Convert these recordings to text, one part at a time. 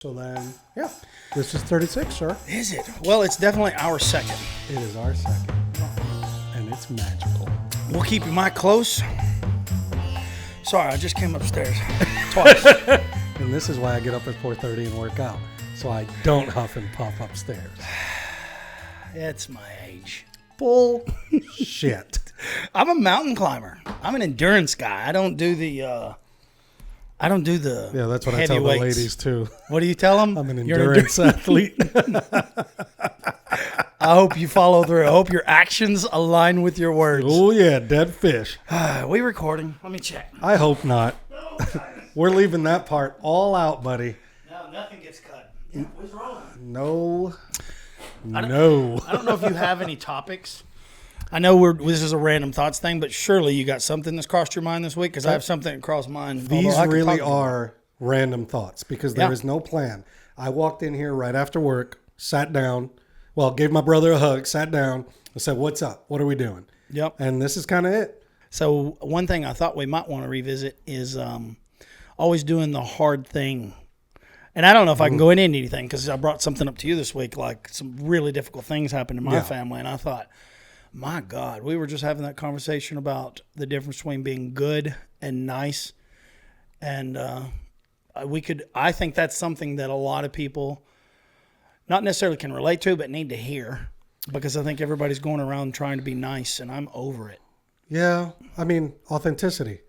So then, yeah, this is 36, sir. Is it? Well, it's definitely our second. It is our second, and it's magical. We'll keep your mic close. Sorry, I just came upstairs twice. And this is why I get up at 4:30 and work out, so I don't huff and puff upstairs. It's my age. Bull shit. I'm a mountain climber. I'm an endurance guy. I don't do the. Yeah, that's what I heavy tell the weights. ladies too. What do you tell them? I'm an endurance athlete. I hope you follow through. I hope your actions align with your words. Oh yeah, dead fish. We recording? Let me check. I hope not. We're leaving that part all out, buddy. No, nothing gets cut. What's wrong? No. I don't know if you have any topics. I know this is a random thoughts thing, but surely you got something that's crossed your mind this week, because I have something that crossed mine. These really are random thoughts because there is no plan. I walked in here right after work, sat down, gave my brother a hug, sat down, and said, "What's up? What are we doing?" Yep. And this is kind of it. So one thing I thought we might want to revisit is always doing the hard thing. And I don't know if I can go into anything because I brought something up to you this week, like some really difficult things happened in my family. And I thought, my God, we were just having that conversation about the difference between being good and nice. And I think that's something that a lot of people not necessarily can relate to, but need to hear, because I think everybody's going around trying to be nice, and I'm over it. Yeah. I mean, authenticity,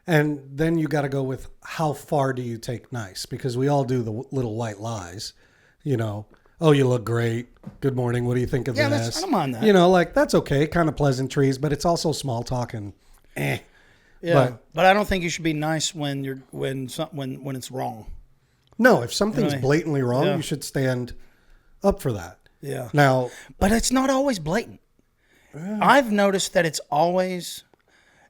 and then you got to go with how far do you take nice, because we all do the little white lies, Oh, you look great. Good morning. What do you think of this? I don't mind that. That's okay. Kind of pleasantries, but it's also small talk and Yeah, but I don't think you should be nice when it's wrong. No, if something's blatantly wrong, you should stand up for that. Yeah. Now, but it's not always blatant. I've noticed that it's always,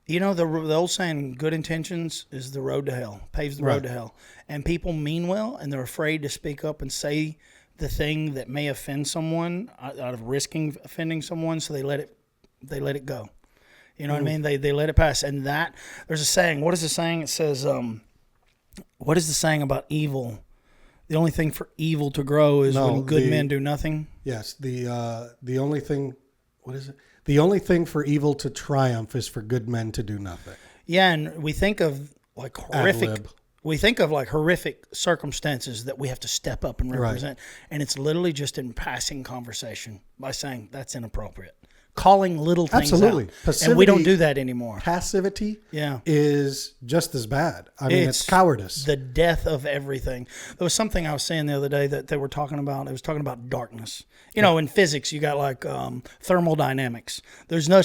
the old saying, good intentions is the road to hell, paves the road to hell. And people mean well, and they're afraid to speak up and say the thing that may offend someone out of risking offending someone, so they let it go. You know what I mean? They let it pass. And that, there's a saying. What is the saying? It says, what is the saying about evil? The only thing for evil to grow is when good men do nothing. Yes. The only thing, what is it? The only thing for evil to triumph is for good men to do nothing. Yeah, and we think of like horrific circumstances that we have to step up and represent. Right. And it's literally just in passing conversation by saying that's inappropriate. Calling little things out. Passivity, and we don't do that anymore. Passivity is just as bad. I mean, it's cowardice. The death of everything. There was something I was saying the other day that they were talking about. It was talking about darkness. In physics, you got like thermodynamics. There's no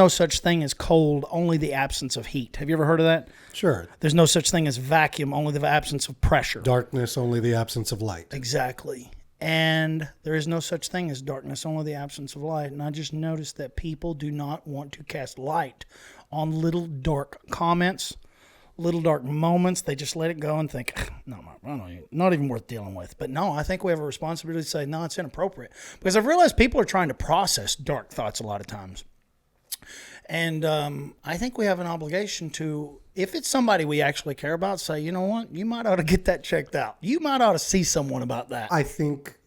such thing as cold, only the absence of heat. Have you ever heard of that? Sure. There's no such thing as vacuum, only the absence of pressure. Darkness, only the absence of light. Exactly. And there is no such thing as darkness, only the absence of light. And I just noticed that people do not want to cast light on little dark comments, little dark moments. They just let it go and think, no, not even worth dealing with. But no, I think we have a responsibility to say, no, it's inappropriate. Because I've realized people are trying to process dark thoughts a lot of times. And I think we have an obligation to, if it's somebody we actually care about, say, you know what, you might ought to get that checked out. You might ought to see someone about that. I think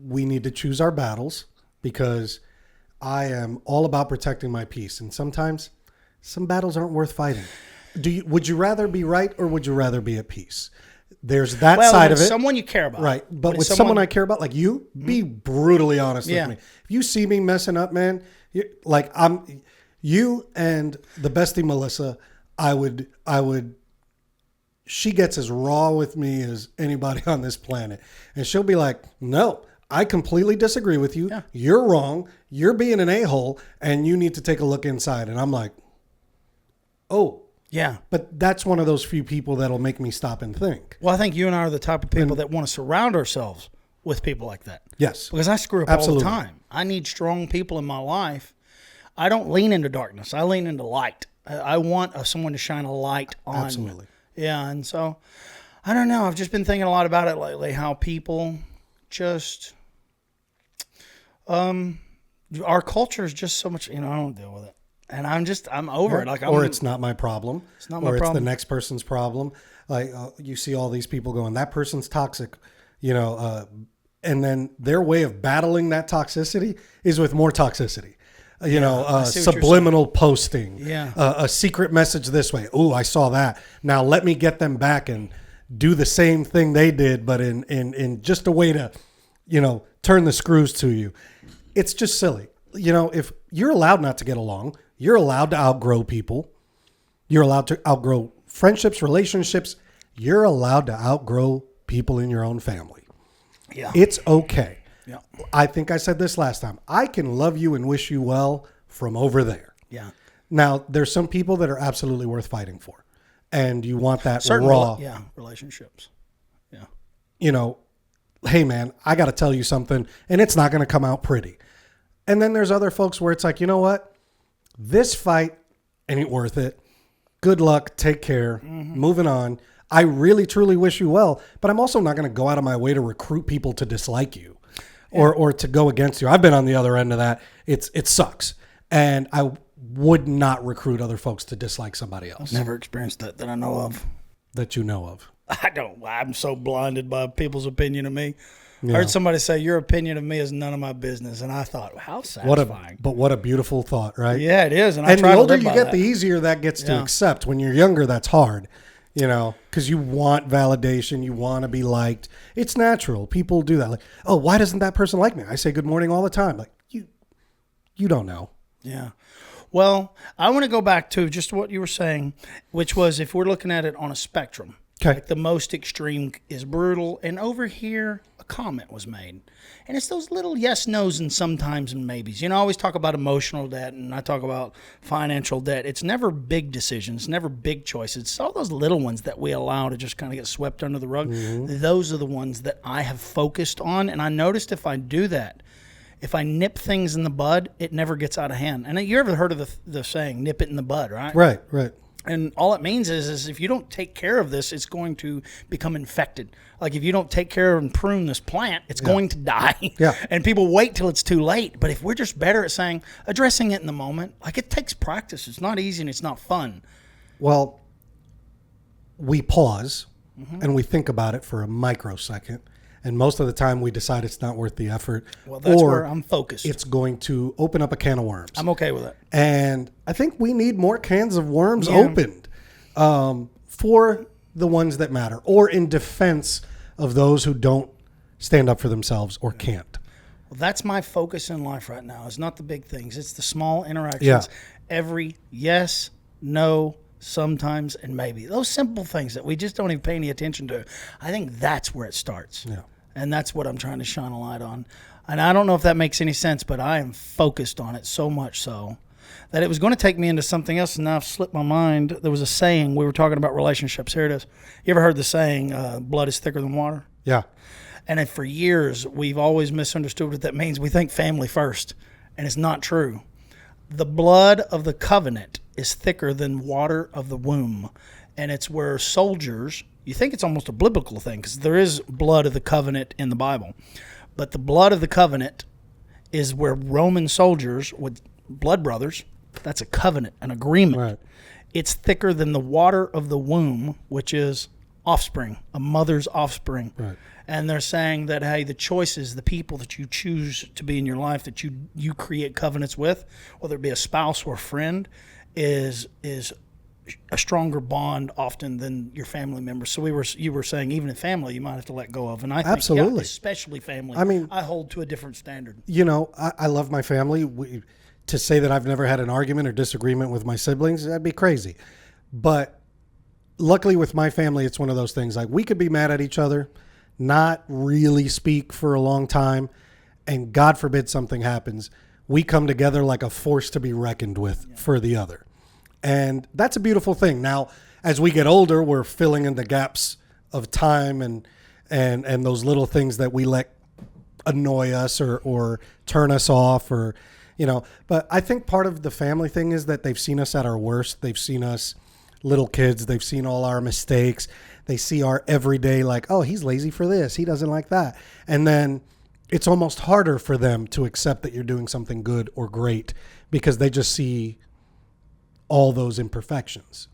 we need to choose our battles, because I am all about protecting my peace. And sometimes some battles aren't worth fighting. Would you rather be right, or would you rather be at peace? There's that side of it. Someone you care about. Right. But with someone I care about, like you, be brutally honest with me. If you see me messing up, man, you and the bestie Melissa, I would, she gets as raw with me as anybody on this planet. And she'll be like, no, I completely disagree with you. Yeah. You're wrong. You're being an a-hole, and you need to take a look inside. And I'm like, oh. Yeah. But that's one of those few people that'll make me stop and think. Well, I think you and I are the type of people that want to surround ourselves with people like that. Yes. Because I screw up all the time. I need strong people in my life. I don't lean into darkness. I lean into light. I want someone to shine a light on. Absolutely. Yeah, and so, I don't know. I've just been thinking a lot about it lately, how people just, our culture is just so much, I don't deal with it. And I'm over it. Like, or it's not my problem. It's not my or problem. It's the next person's problem. Like you see all these people going, that person's toxic, and then their way of battling that toxicity is with more toxicity. Subliminal posting, a secret message this way. Oh, I saw that. Now let me get them back and do the same thing they did, but in just a way to, turn the screws to you. It's just silly. If you're allowed not to get along, you're allowed to outgrow people. You're allowed to outgrow friendships, relationships. You're allowed to outgrow people in your own family. Yeah. It's okay. Yeah. I think I said this last time. I can love you and wish you well from over there. Yeah. Now, there's some people that are absolutely worth fighting for. And you want that Certain raw. relationships. Yeah. Hey, man, I got to tell you something, and it's not going to come out pretty. And then there's other folks where it's like, you know what? This fight ain't worth it. Good luck. Take care. Moving on. I really, truly wish you well, but I'm also not going to go out of my way to recruit people to dislike you or to go against you. I've been on the other end of that. It sucks. And I would not recruit other folks to dislike somebody else. Never experienced that I know of. That you know of. I don't. I'm so blinded by people's opinion of me. Yeah. I heard somebody say, your opinion of me is none of my business. And I thought, how satisfying. What a beautiful thought, right? Yeah, it is. And the older you get, that. the easier that gets to accept. When you're younger, that's hard, because you want validation. You want to be liked. It's natural. People do that. Like, oh, why doesn't that person like me? I say good morning all the time. Like, you don't know. Yeah. Well, I want to go back to just what you were saying, which was if we're looking at it on a spectrum. Okay. Like the most extreme is brutal, and over here a comment was made. And it's those little yes, no's, and sometimes and maybes. I always talk about emotional debt, and I talk about financial debt. It's never big decisions, never big choices. It's all those little ones that we allow to just kind of get swept under the rug. Mm-hmm. Those are the ones that I have focused on, and I noticed if I do that, if I nip things in the bud, it never gets out of hand. And you ever heard of the saying, nip it in the bud, right? Right. And all it means is if you don't take care of this, it's going to become infected. Like if you don't take care of and prune this plant, it's going to die. Yeah. And people wait till it's too late. But if we're just better at addressing it in the moment, like it takes practice. It's not easy and it's not fun. Well, we pause and we think about it for a microsecond. And most of the time we decide it's not worth the effort. Well, that's where I'm focused. It's going to open up a can of worms. I'm okay with it. And I think we need more cans of worms opened for the ones that matter or in defense of those who don't stand up for themselves or can't. Well, that's my focus in life right now. It's not the big things. It's the small interactions. Yeah. Every yes, no, sometimes, and maybe. Those simple things that we just don't even pay any attention to. I think that's where it starts. Yeah. And that's what I'm trying to shine a light on. And I don't know if that makes any sense, but I am focused on it so much so that it was going to take me into something else, and now I've slipped my mind. There was a saying. We were talking about relationships. Here it is. You ever heard the saying, blood is thicker than water? Yeah. And for years, we've always misunderstood what that means. We think family first, and it's not true. The blood of the covenant is thicker than water of the womb. And it's where soldiers, you think it's almost a biblical thing because there is blood of the covenant in the Bible. But the blood of the covenant is where Roman soldiers with blood brothers, that's a covenant, an agreement. Right. It's thicker than the water of the womb, which is offspring, a mother's offspring. Right. And they're saying that, hey, the choices, the people that you choose to be in your life, that you create covenants with, whether it be a spouse or a friend, is a stronger bond often than your family members. So you were saying even in family you might have to let go of, and I think absolutely, especially family. I mean, I hold to a different standard. I love my family. To say that I've never had an argument or disagreement with my siblings, that'd be crazy. But luckily with my family, it's one of those things like we could be mad at each other, not really speak for a long time, and God forbid something happens, we come together like a force to be reckoned with for the other. And that's a beautiful thing. Now, as we get older, we're filling in the gaps of time and those little things that we let annoy us or turn us off or, but I think part of the family thing is that they've seen us at our worst. They've seen us little kids. They've seen all our mistakes. They see our everyday like, oh, he's lazy for this. He doesn't like that. And then it's almost harder for them to accept that you're doing something good or great because they just see all those imperfections.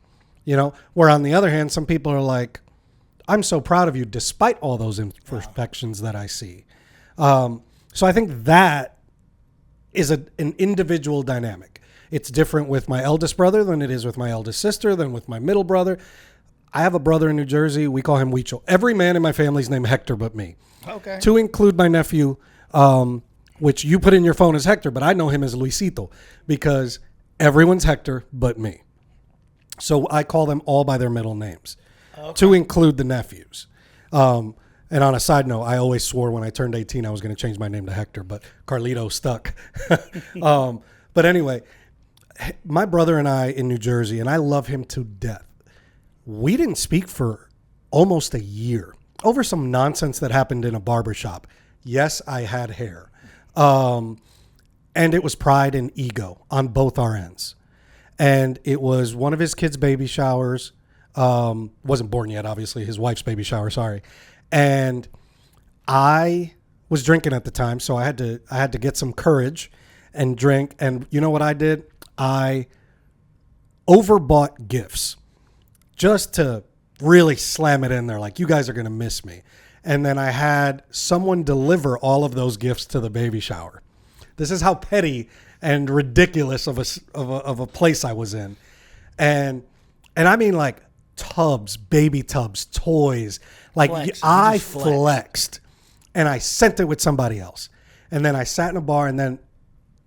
You know, where on the other hand, some people are like, I'm so proud of you despite all those imperfections that I see. So I think that is an individual dynamic. It's different with my eldest brother than it is with my eldest sister, than with my middle brother. I have a brother in New Jersey. We call him Huicho. Every man in my family is named Hector but me. Okay. To include my nephew, which you put in your phone as Hector, but I know him as Luisito because everyone's Hector but me. So I call them all by their middle names to include the nephews. And on a side note, I always swore when I turned 18 I was going to change my name to Hector, but Carlito stuck. But anyway, my brother and I in New Jersey, and I love him to death. We didn't speak for almost a year over some nonsense that happened in a barbershop. Yes, I had hair. And it was pride and ego on both our ends. And it was one of his kids' baby showers. Wasn't born yet, obviously, his wife's baby shower, sorry. And I was drinking at the time, so I had to get some courage and drink. And you know what I did? I overbought gifts just to really slam it in there. Like, you guys are going to miss me. And then I had someone deliver all of those gifts to the baby shower. This is how petty and ridiculous of a place I was in. And I mean, like, tubs, baby tubs, toys. Like, I flexed and I sent it with somebody else. And then I sat in a bar, and then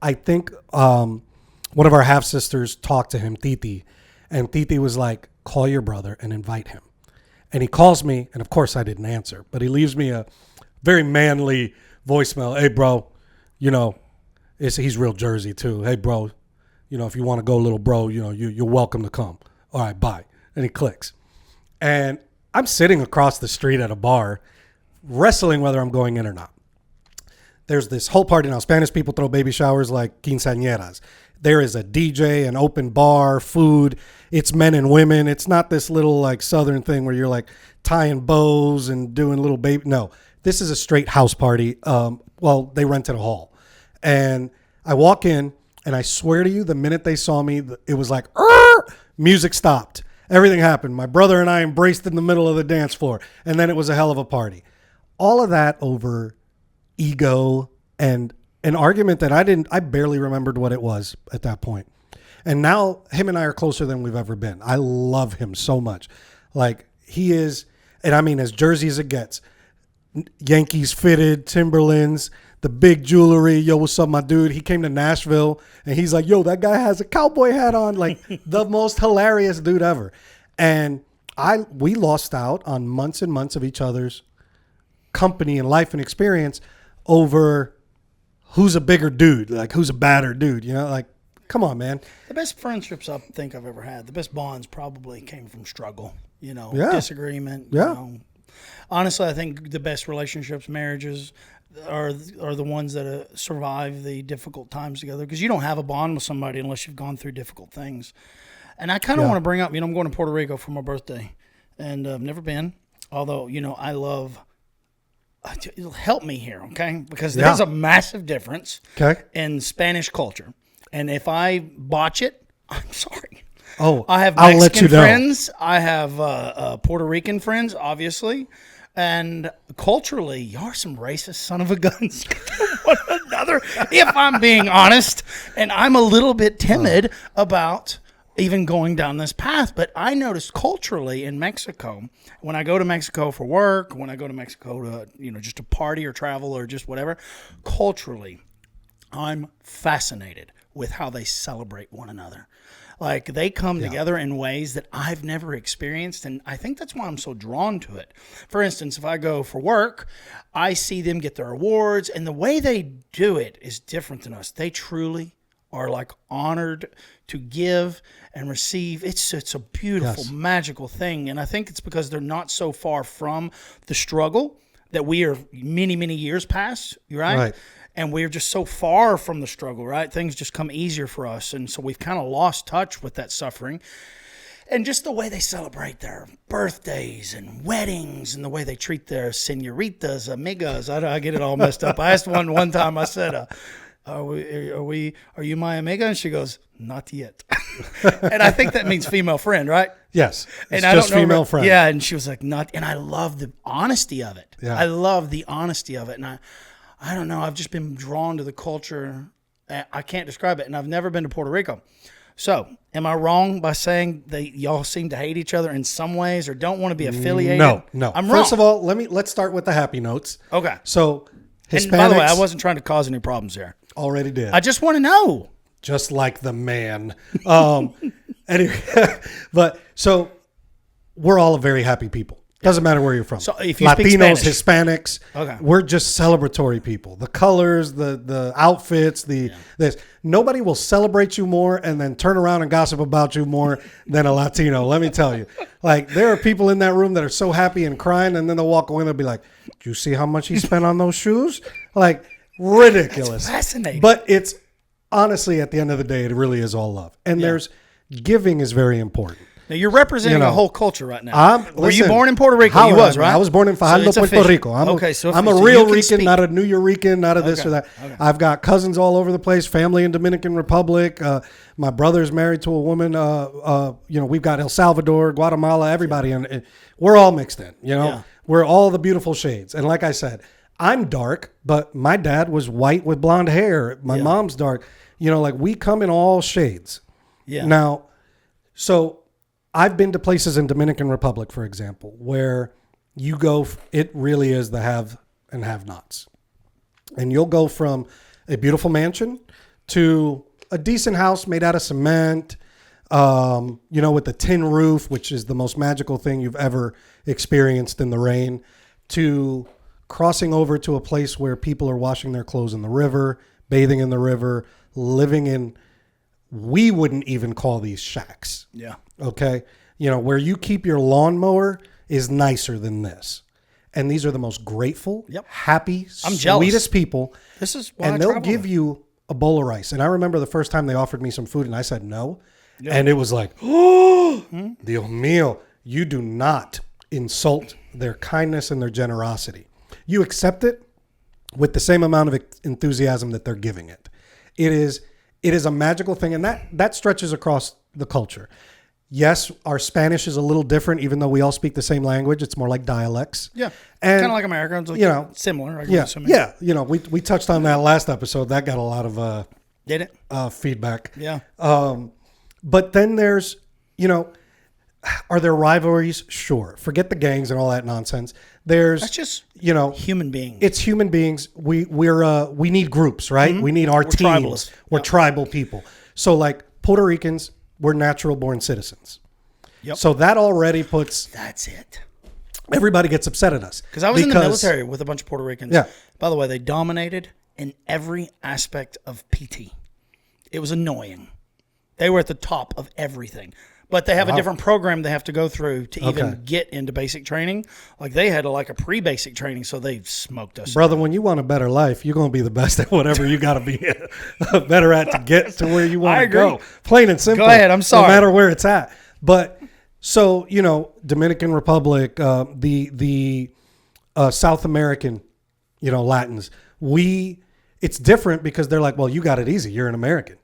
I think one of our half sisters talked to him, Titi, and Titi was like, call your brother and invite him. And he calls me, and of course I didn't answer, but he leaves me a very manly voicemail. Hey, bro, you know, he's real Jersey too. Hey, bro, you know, if you want to go, little bro, you know, you're welcome to come. All right, bye. And he clicks. And I'm sitting across the street at a bar, wrestling whether I'm going in or not. There's this whole party now. Spanish people throw baby showers like quinceañeras. There is a DJ, an open bar, food. It's men and women. It's not this little like Southern thing where you're like tying bows and doing little baby. No, this is a straight house party. Well, they rented a hall. And I walk in, and I swear to you, the minute they saw me, it was like, music stopped. Everything happened. My brother and I embraced in the middle of the dance floor. And then it was a hell of a party. All of that over ego and an argument that I barely remembered what it was at that point. And now him and I are closer than we've ever been. I love him so much. Like, he is, and I mean, as Jersey as it gets, Yankees fitted, Timberlands, the big jewelry. Yo, what's up, my dude? He came to Nashville, and he's like, yo, that guy has a cowboy hat on. Like, the most hilarious dude ever. And we lost out on months and months of each other's company and life and experience over who's a bigger dude, like who's a badder dude, you know, like, come on, man. The best friendships I think I've ever had, the best bonds probably came from struggle, you know, disagreement. Yeah. You know. Honestly, I think the best relationships, marriages, are the ones that survive the difficult times together, because you don't have a bond with somebody unless you've gone through difficult things. And I kind of want to bring up, you know, I'm going to Puerto Rico for my birthday, and I've never been, although, you know, I love. Help me here, okay? Because there's a massive difference in Spanish culture. And if I botch it, I'm sorry. Oh, I have Mexican friends. I have Puerto Rican friends, obviously. And culturally, you're some racist son of a guns to one another, if I'm being honest. And I'm a little bit timid about even going down this path. But I noticed culturally in Mexico, when I go to Mexico for work, when I go to Mexico to, you know, just to party or travel or just whatever, culturally, I'm fascinated with how they celebrate one another. Like, they come together in ways that I've never experienced, and I think that's why I'm so drawn to it. For instance, if I go for work, I see them get their awards, and the way they do it is different than us. They truly are like honored to give and receive. It's a beautiful, magical thing. And I think it's because they're not so far from the struggle that we are many, many years past, right? And we're just so far from the struggle, right? Things just come easier for us. And so we've kind of lost touch with that suffering. And just the way they celebrate their birthdays and weddings, and the way they treat their senoritas, amigas. I get it all messed up. I asked one time, I said, are you my amiga? And she goes, not yet. And I think that means female friend, right? Yes. It's And I just don't know, female friend. Yeah, and she was like, not. And I love the honesty of it. Yeah. I love the honesty of it, and I don't know. I've just been drawn to the culture. I can't describe it, and I've never been to Puerto Rico. So, am I wrong by saying that y'all seem to hate each other in some ways or don't want to be affiliated? No. I'm wrong. First of all, let's start with the happy notes. Okay. So, Hispanics And by the way, I wasn't trying to cause any problems there. already did. I just want to know. Just like the man. Anyway, but so we're all a very happy people. Doesn't matter where you're from. So if you speak Latinos, Spanish. Hispanics, Okay. we're just celebratory people. The colors, the outfits, this. Nobody will celebrate you more and then turn around and gossip about you more than a Latino. Let me tell you. Like, there are people in that room that are so happy and crying, and then they'll walk away and they'll be like, "Do you see how much he spent on those shoes?" Like, ridiculous. Fascinating. But it's honestly, at the end of the day, it really is all love. And there's giving is very important. Now you're representing a whole culture right now. Were you Listen, born in Puerto Rico? how You am I? was, right? I was born in Fajardo, it's Puerto official. Rico. I'm a so real you can Rican, speak. not a New Yorican, not a this or that. Okay. I've got cousins all over the place, family in Dominican Republic. My brother's married to a woman. We've got El Salvador, Guatemala, everybody. And we're all mixed in, Yeah. We're all the beautiful shades. And like I said, I'm dark, but my dad was white with blonde hair. My mom's dark. Like we come in all shades. Yeah. Now, so I've been to places in Dominican Republic, for example, where you go, it really is the have and have nots. And you'll go from a beautiful mansion to a decent house made out of cement, with a tin roof, which is the most magical thing you've ever experienced in the rain, to crossing over to a place where people are washing their clothes in the river, bathing in the river, living in, we wouldn't even call these shacks. Yeah. Okay. Where you keep your lawnmower is nicer than this. And these are the most grateful, happy, I'm jealous. sweetest people. This is why And I they'll travel. give you a bowl of rice. And I remember the first time they offered me some food and I said no. And it was like, oh, Dios mío, you do not insult their kindness and their generosity. You accept it with the same amount of enthusiasm that they're giving it. It is a magical thing. And that stretches across the culture. Yes, our Spanish is a little different, even though we all speak the same language. It's more like dialects. Yeah. And, Kind of like Americans, like, similar. I guess. We touched on that last episode. That got a lot of Did it? feedback. Yeah. But then there's, are there rivalries? Sure. Forget the gangs and all that nonsense. There's That's just human beings. It's human beings. We need groups, right? We need our teams. tribalists. We're tribal people. So like Puerto Ricans, we're natural born citizens. Yep. So that already puts That's it. everybody gets upset at us. Because I was in the military with a bunch of Puerto Ricans. Yeah. By the way, they dominated in every aspect of PT. It was annoying. They were at the top of everything. But they have a different program they have to go through to even get into basic training. Like they had a pre-basic training, so they smoked us. Brother, when you want a better life, you're going to be the best at whatever you got to be better at to get to where you want to go. Plain and simple. Go ahead, I'm sorry. No matter where it's at. But so, Dominican Republic, the South American, Latins, it's different because they're like, well, you got it easy. You're an American.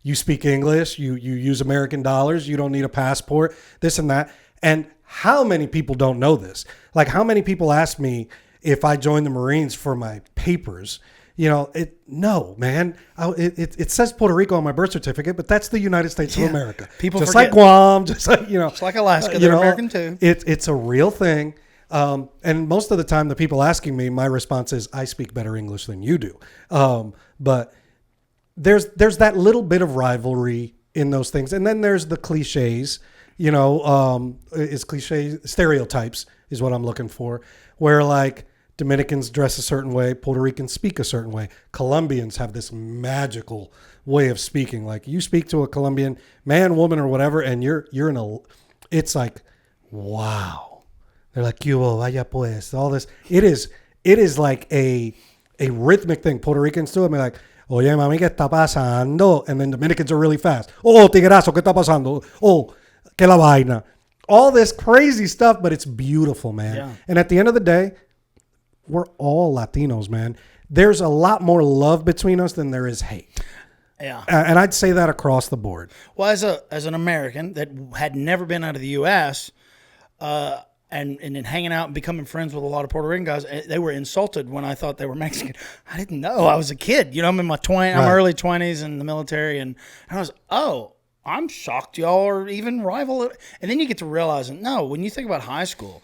You speak English, you use American dollars, you don't need a passport, this and that. And how many people don't know this? Like how many people ask me if I joined the Marines for my papers? No, man. It says Puerto Rico on my birth certificate, but that's the United States of America. People just forget. like Guam, just like, It's like Alaska, they're American too. It's a real thing. And most of the time the people asking me, my response is, I speak better English than you do. But there's that little bit of rivalry in those things. And then there's the cliches, is cliche stereotypes is what I'm looking for, where like Dominicans dress a certain way, Puerto Ricans speak a certain way. Colombians have this magical way of speaking. Like you speak to a Colombian man, woman, or whatever, and you're it's like, wow. They're like, "Que hubo, vaya pues," all this. It is like a rhythmic thing. Puerto Ricans do it. I mean, like, oye, mami, ¿qué está pasando? And then Dominicans are really fast. Oh, tigrazo, ¿qué está pasando? Oh, que la vaina. All this crazy stuff, but it's beautiful, man. Yeah. And at the end of the day, we're all Latinos, man. There's a lot more love between us than there is hate. Yeah. And I'd say that across the board. Well, as an American that had never been out of the U.S., and then hanging out and becoming friends with a lot of Puerto Rican guys, they were insulted when I thought they were Mexican. I didn't know. I was a kid. I'm in my I'm early 20s in the military, and I was, I'm shocked y'all are even rival. And then you get to realizing, no, when you think about high school,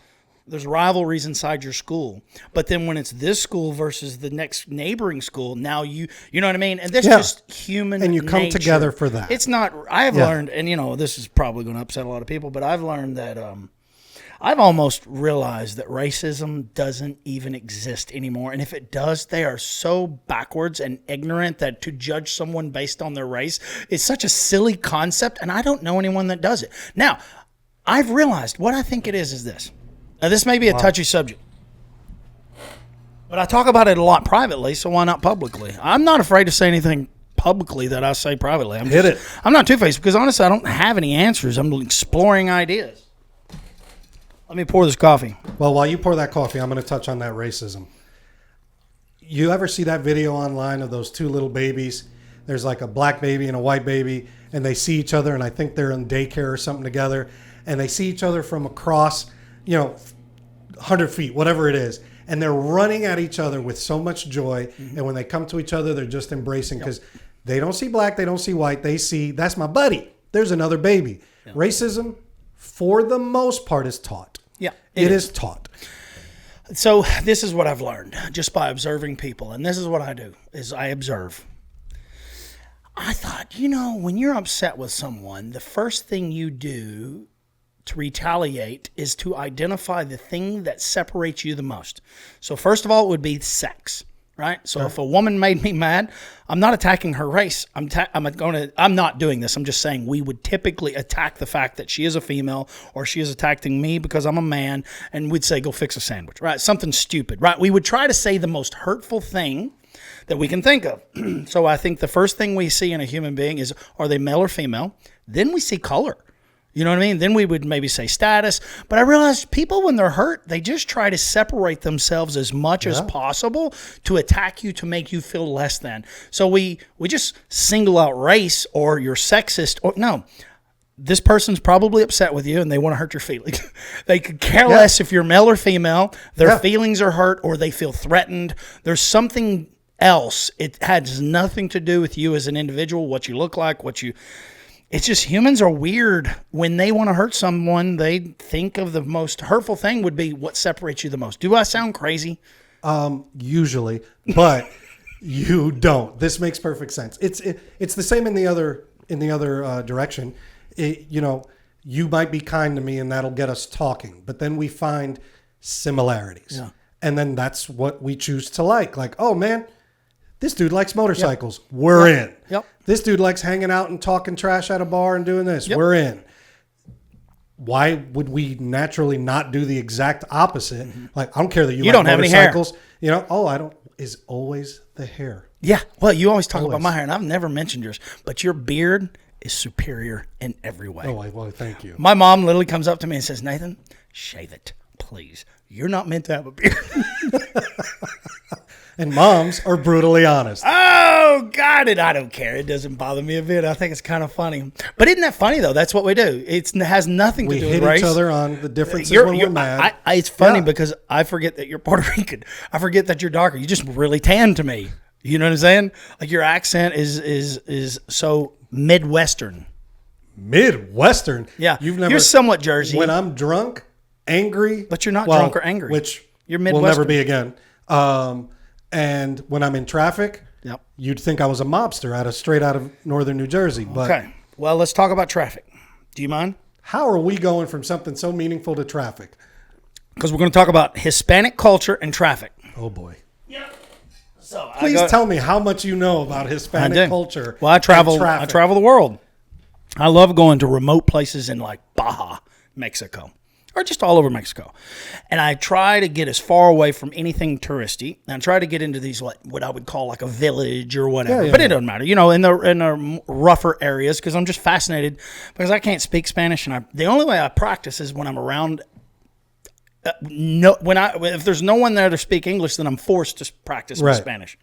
there's rivalries inside your school. But then when it's this school versus the next neighboring school, now you know what I mean? And that's just human And you come nature. together for that. It's not, I have learned, and this is probably going to upset a lot of people, but I've learned that I've almost realized that racism doesn't even exist anymore. And if it does, they are so backwards and ignorant that to judge someone based on their race is such a silly concept. And I don't know anyone that does it. Now, I've realized what I think it is this. Now, this may be a touchy subject, but I talk about it a lot privately, so why not publicly? I'm not afraid to say anything publicly that I say privately. I'm not two-faced because, honestly, I don't have any answers. I'm exploring ideas. Let me pour this coffee. Well, while you pour that coffee, I'm going to touch on that racism. You ever see that video online of those two little babies? There's like a black baby and a white baby, and they see each other, and I think they're in daycare or something together, and they see each other from across, 100 feet, whatever it is, and they're running at each other with so much joy, and when they come to each other, they're just embracing because they don't see black, they don't see white, they see, that's my buddy. There's another baby. Yep. Racism, for the most part, is taught. Yeah, it is taught. So this is what I've learned just by observing people, and this is what I do, is I observe. I thought, when you're upset with someone, the first thing you do to retaliate is to identify the thing that separates you the most. So first of all, it would be sex. Right. So if a woman made me mad, I'm not attacking her race. I'm not doing this. I'm just saying we would typically attack the fact that she is a female or she is attacking me because I'm a man. And we'd say, go fix a sandwich. Right. Something stupid. Right. We would try to say the most hurtful thing that we can think of. So I think the first thing we see in a human being is, are they male or female? Then we see color. You know what I mean? Then we would maybe say status. But I realized people, when they're hurt, they just try to separate themselves as much as possible to attack you, to make you feel less than. So we just single out race or you're sexist. Or no, this person's probably upset with you and they want to hurt your feelings. They could care less if you're male or female. Their feelings are hurt or they feel threatened. There's something else. It has nothing to do with you as an individual, what you look like, It's just humans are weird. When they want to hurt someone, they think of the most hurtful thing would be what separates you the most. Do I sound crazy? Usually, but you don't. This makes perfect sense. It's the same in the other direction. You might be kind to me and that'll get us talking, but then we find similarities. Yeah. And then that's what we choose to like. Like, oh man, this dude likes motorcycles. Yep. We're in. Yep. This dude likes hanging out and talking trash at a bar and doing this. Yep. We're in. Why would we naturally not do the exact opposite? Mm-hmm. Like, I don't care that you like don't have motorcycles. Any hair. I don't. Is always the hair. Yeah. Well, you always talk about my hair, and I've never mentioned yours. But your beard is superior in every way. Oh, well, thank you. My mom literally comes up to me and says, Nathan, shave it, please. You're not meant to have a beard. And moms are brutally honest. Oh, God, and I don't care. It doesn't bother me a bit. I think it's kind of funny. But isn't that funny, though? That's what we do. It has nothing to do with race. We hit each other on the differences when we're mad. It's funny because I forget that you're Puerto Rican. I forget that you're darker. You just really tan to me. You know what I'm saying? Like your accent is so Midwestern. Midwestern? Yeah. You're somewhat Jersey. When I'm drunk, angry. But you're not drunk or angry. Which you're Midwestern. will never be again. And when I'm in traffic, you'd think I was a mobster straight out of northern New Jersey. But okay. Well, let's talk about traffic. Do you mind? How are we going from something so meaningful to traffic? Because we're going to talk about Hispanic culture and traffic. Oh, boy. Yeah. So please tell me how much you know about Hispanic culture. Well, I travel the world. I love going to remote places in like Baja, Mexico. Or just all over Mexico. And I try to get as far away from anything touristy. And I try to get into these, what I would call like a village or whatever. But it doesn't matter. In the rougher areas, because I'm just fascinated because I can't speak Spanish. And the only way I practice is when I'm around. If there's no one there to speak English, then I'm forced to practice my Spanish.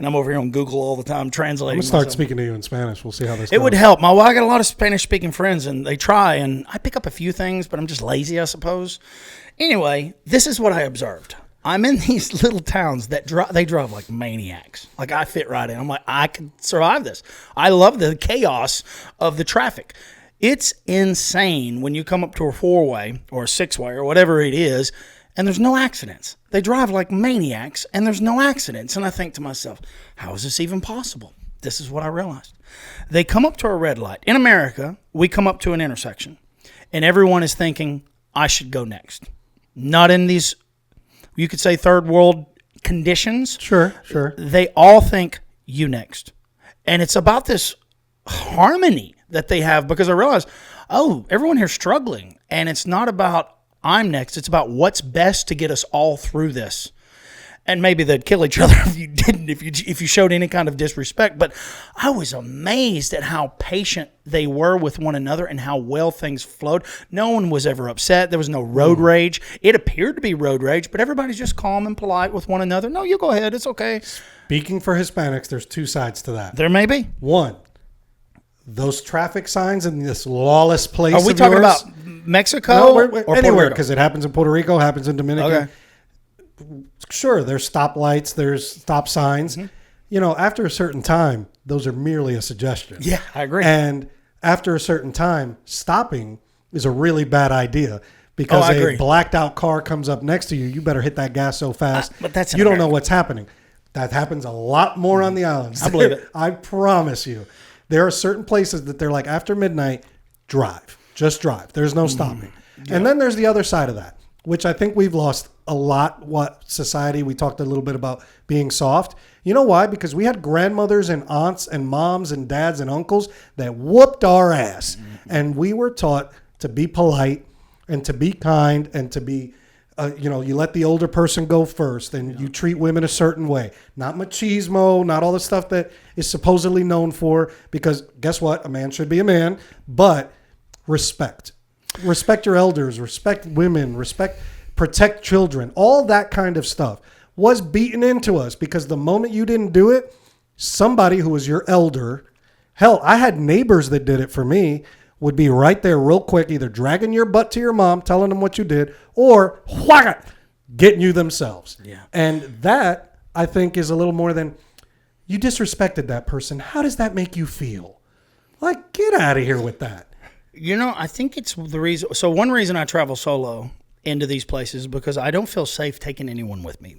and I'm over here on Google all the time translating. I'm gonna start myself. speaking to you in Spanish. We'll see how this It goes. would help. I got a lot of Spanish-speaking friends, and they try, and I pick up a few things, but I'm just lazy, I suppose. Anyway, this is what I observed. I'm in these little towns that they drive like maniacs. Like, I fit right in. I'm like, I can survive this. I love the chaos of the traffic. It's insane when you come up to a 4-way or a 6-way or whatever it is, and there's no accidents. They drive like maniacs, and there's no accidents. And I think to myself, how is this even possible? This is what I realized. They come up to a red light. In America, we come up to an intersection, and everyone is thinking, I should go next. Not in these, you could say, third world conditions. Sure. They all think, you next. And it's about this harmony that they have, because I realize, oh, everyone here's struggling. And it's not about I'm next. It's about what's best to get us all through this. And maybe they'd kill each other if you didn't, if you showed any kind of disrespect. But I was amazed at how patient they were with one another and how well things flowed. No one was ever upset. There was no road rage. It appeared to be road rage, but everybody's just calm and polite with one another. No, you go ahead. It's okay. Speaking for Hispanics, there's two sides to that. There may be. One, those traffic signs in this lawless place. Are we of talking yours, about Mexico No, or anywhere, Puerto Rico? because it happens in Puerto Rico, happens in Dominican. Okay. Sure, there's stoplights, there's stop signs. After a certain time, those are merely a suggestion. Yeah, I agree. And after a certain time, stopping is a really bad idea, because I a agree. blacked out car comes up next to you. You better hit that gas so fast. But that's in you don't know America. what's happening. That happens a lot more on the islands. I believe it. I promise you. There are certain places that they're like, after midnight, drive. Just drive. There's no stopping. And then there's the other side of that, which I think we've lost a lot. What society, we talked a little bit about being soft. You know why? Because we had grandmothers and aunts and moms and dads and uncles that whooped our ass. And we were taught to be polite and to be kind and to be, you let the older person go first, and you treat women a certain way. Not machismo, not all the stuff that is supposedly known for, because guess what? A man should be a man, but respect. Respect your elders, respect women, protect children. All that kind of stuff was beaten into us, because the moment you didn't do it, somebody who was your elder, hell, I had neighbors that did it for me, would be right there real quick, either dragging your butt to your mom, telling them what you did, or getting you themselves. Yeah. And that, I think, is a little more than, you disrespected that person. How does that make you feel? Like, get out of here with that. I think it's the reason. So one reason I travel solo into these places, because I don't feel safe taking anyone with me.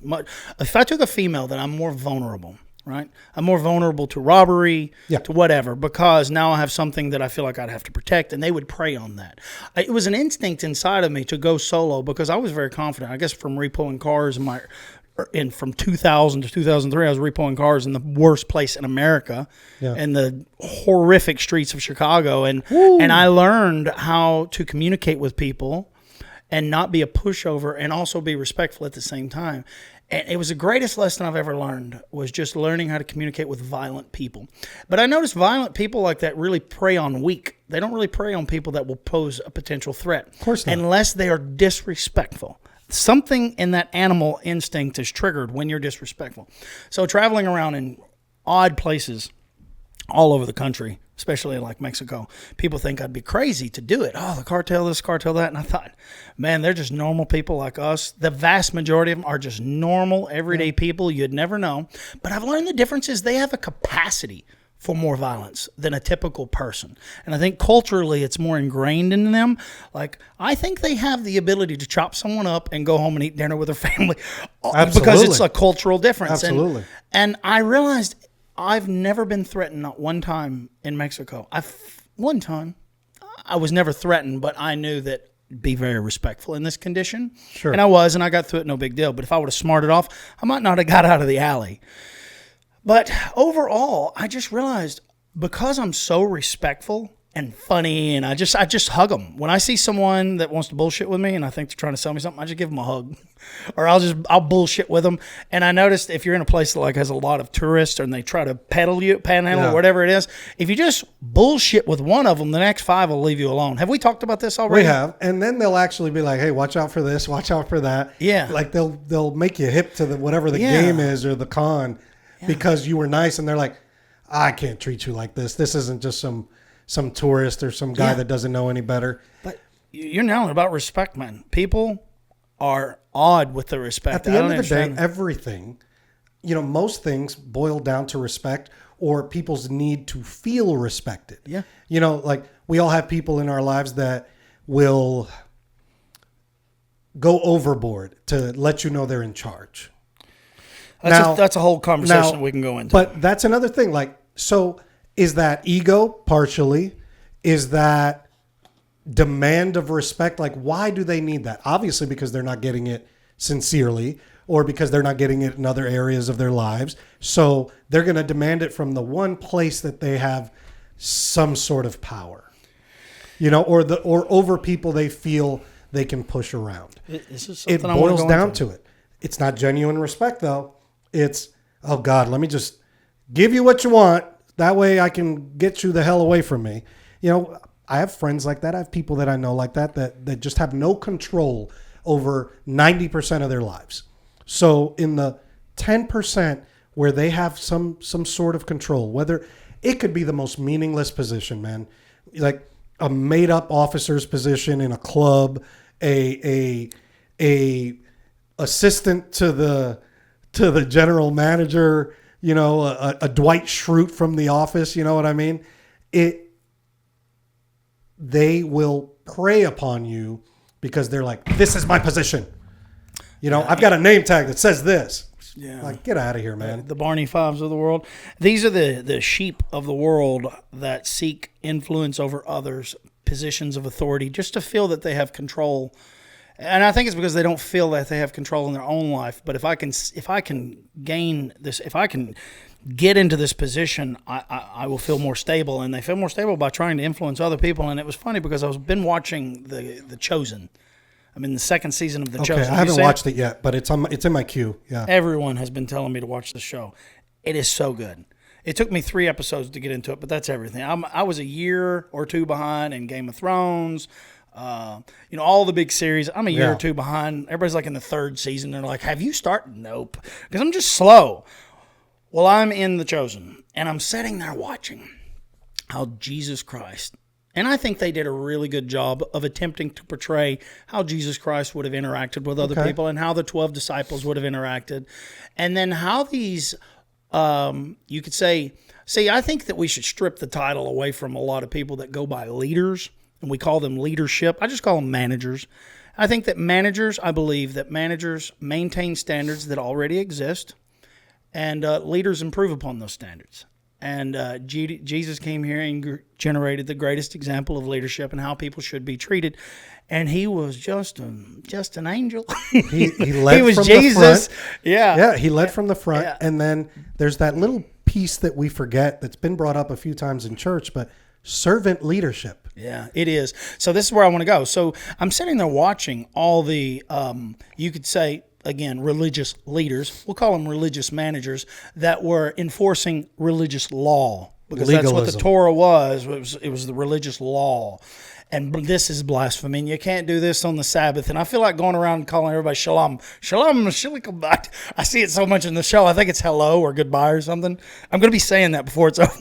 If I took a female, then I'm more vulnerable, right? I'm more vulnerable to robbery, to whatever, because now I have something that I feel like I'd have to protect, and they would prey on that. It was an instinct inside of me to go solo, because I was very confident. I guess from repoing cars from 2000 to 2003, I was repoing cars in the worst place in America, in the horrific streets of Chicago, and I learned how to communicate with people and not be a pushover, and also be respectful at the same time. And it was the greatest lesson I've ever learned, was just learning how to communicate with violent people. But I noticed violent people like that really prey on weak. They don't really prey on people that will pose a potential threat. Of course not. Unless they are disrespectful. Something in that animal instinct is triggered when you're disrespectful. So traveling around in odd places all over the country, especially like Mexico, people think I'd be crazy to do it. Oh, the cartel this, cartel that. And I thought, man, they're just normal people like us. The vast majority of them are just normal, everyday people. You'd never know. But I've learned the difference is they have a capacity for more violence than a typical person. And I think culturally it's more ingrained in them. Like, I think they have the ability to chop someone up and go home and eat dinner with their family. Absolutely. Because it's a cultural difference. Absolutely. And I realized I've never been threatened, not one time in Mexico. One time, I was never threatened, but I knew that be very respectful in this condition. Sure. And I was, and I got through it, no big deal. But if I would have smarted off, I might not have got out of the alley. But overall, I just realized, because I'm so respectful and funny, and I just hug them. When I see someone that wants to bullshit with me and I think they're trying to sell me something, I just give them a hug. Or I'll bullshit with them. And I noticed if you're in a place that like has a lot of tourists and they try to panhandle or whatever it is, if you just bullshit with one of them, the next 5 will leave you alone. Have we talked about this already? We have. And then they'll actually be like, hey, watch out for this, watch out for that. Yeah. Like they'll make you hip to whatever the game is or the con. because you were nice, and they're like, I can't treat you like this. This isn't just some tourist or some guy that doesn't know any better. But you're now about respect, man. People are odd with the respect. At the end of the day, everything, most things boil down to respect or people's need to feel respected. Yeah. Like we all have people in our lives that will go overboard to let you know they're in charge. That's a whole conversation we can go into. But that's another thing. Like, so is that ego partially? Is that demand of respect? Like, why do they need that? Obviously, because they're not getting it sincerely, or because they're not getting it in other areas of their lives. So they're going to demand it from the one place that they have some sort of power, or over people they feel they can push around. It boils down to it. It's not genuine respect, though. It's, oh God, let me just give you what you want. That way I can get you the hell away from me. I have friends like that. I have people that I know like that just have no control over 90% of their lives. So in the 10% where they have some sort of control, whether it could be the most meaningless position, man, like a made up officer's position in a club, a assistant to the general manager, a Dwight Schrute from The Office, you know what I mean? They will prey upon you because they're like, this is my position. I've got a name tag that says this. Yeah. Like, get out of here, man. The Barney Fives of the world. These are the sheep of the world that seek influence over others, positions of authority, just to feel that they have control. And I think it's because they don't feel that they have control in their own life. But if I can gain this, if I can get into this position, I will feel more stable. And they feel more stable by trying to influence other people. And it was funny because I've been watching The Chosen. I'm in the second season of The Chosen. I haven't watched it yet, but it's in my queue. Yeah. Everyone has been telling me to watch the show. It is so good. It took me 3 episodes to get into it, but that's everything. I was a year or two behind in Game of Thrones. All the big series. I'm a year or two behind. Everybody's like in the 3rd season. They're like, have you started? Nope. Because I'm just slow. Well, I'm in The Chosen, and I'm sitting there watching how Jesus Christ, and I think they did a really good job of attempting to portray how Jesus Christ would have interacted with other people and how the 12 disciples would have interacted. And then how these, you could say, I think that we should strip the title away from a lot of people that go by leaders, and we call them leadership. I just call them managers. I think that I believe that managers maintain standards that already exist, and leaders improve upon those standards. And Jesus came here and generated the greatest example of leadership and how people should be treated. And he was just an angel. He led he was from Jesus. The front. Yeah, he led from the front. Yeah. And then there's that little piece that we forget that's been brought up a few times in church, but servant leadership. Yeah, it is. So this is where I want to go. So I'm sitting there watching all the, you could say, again, religious leaders, we'll call them religious managers, that were enforcing religious law. Because Legalism. That's what the Torah was. It was the religious law. And this is blasphemy. And you can't do this on the Sabbath. And I feel like going around and calling everybody shalom. Shalom, shalom. I see it so much in the show. I think it's hello or goodbye or something. I'm going to be saying that before it's over.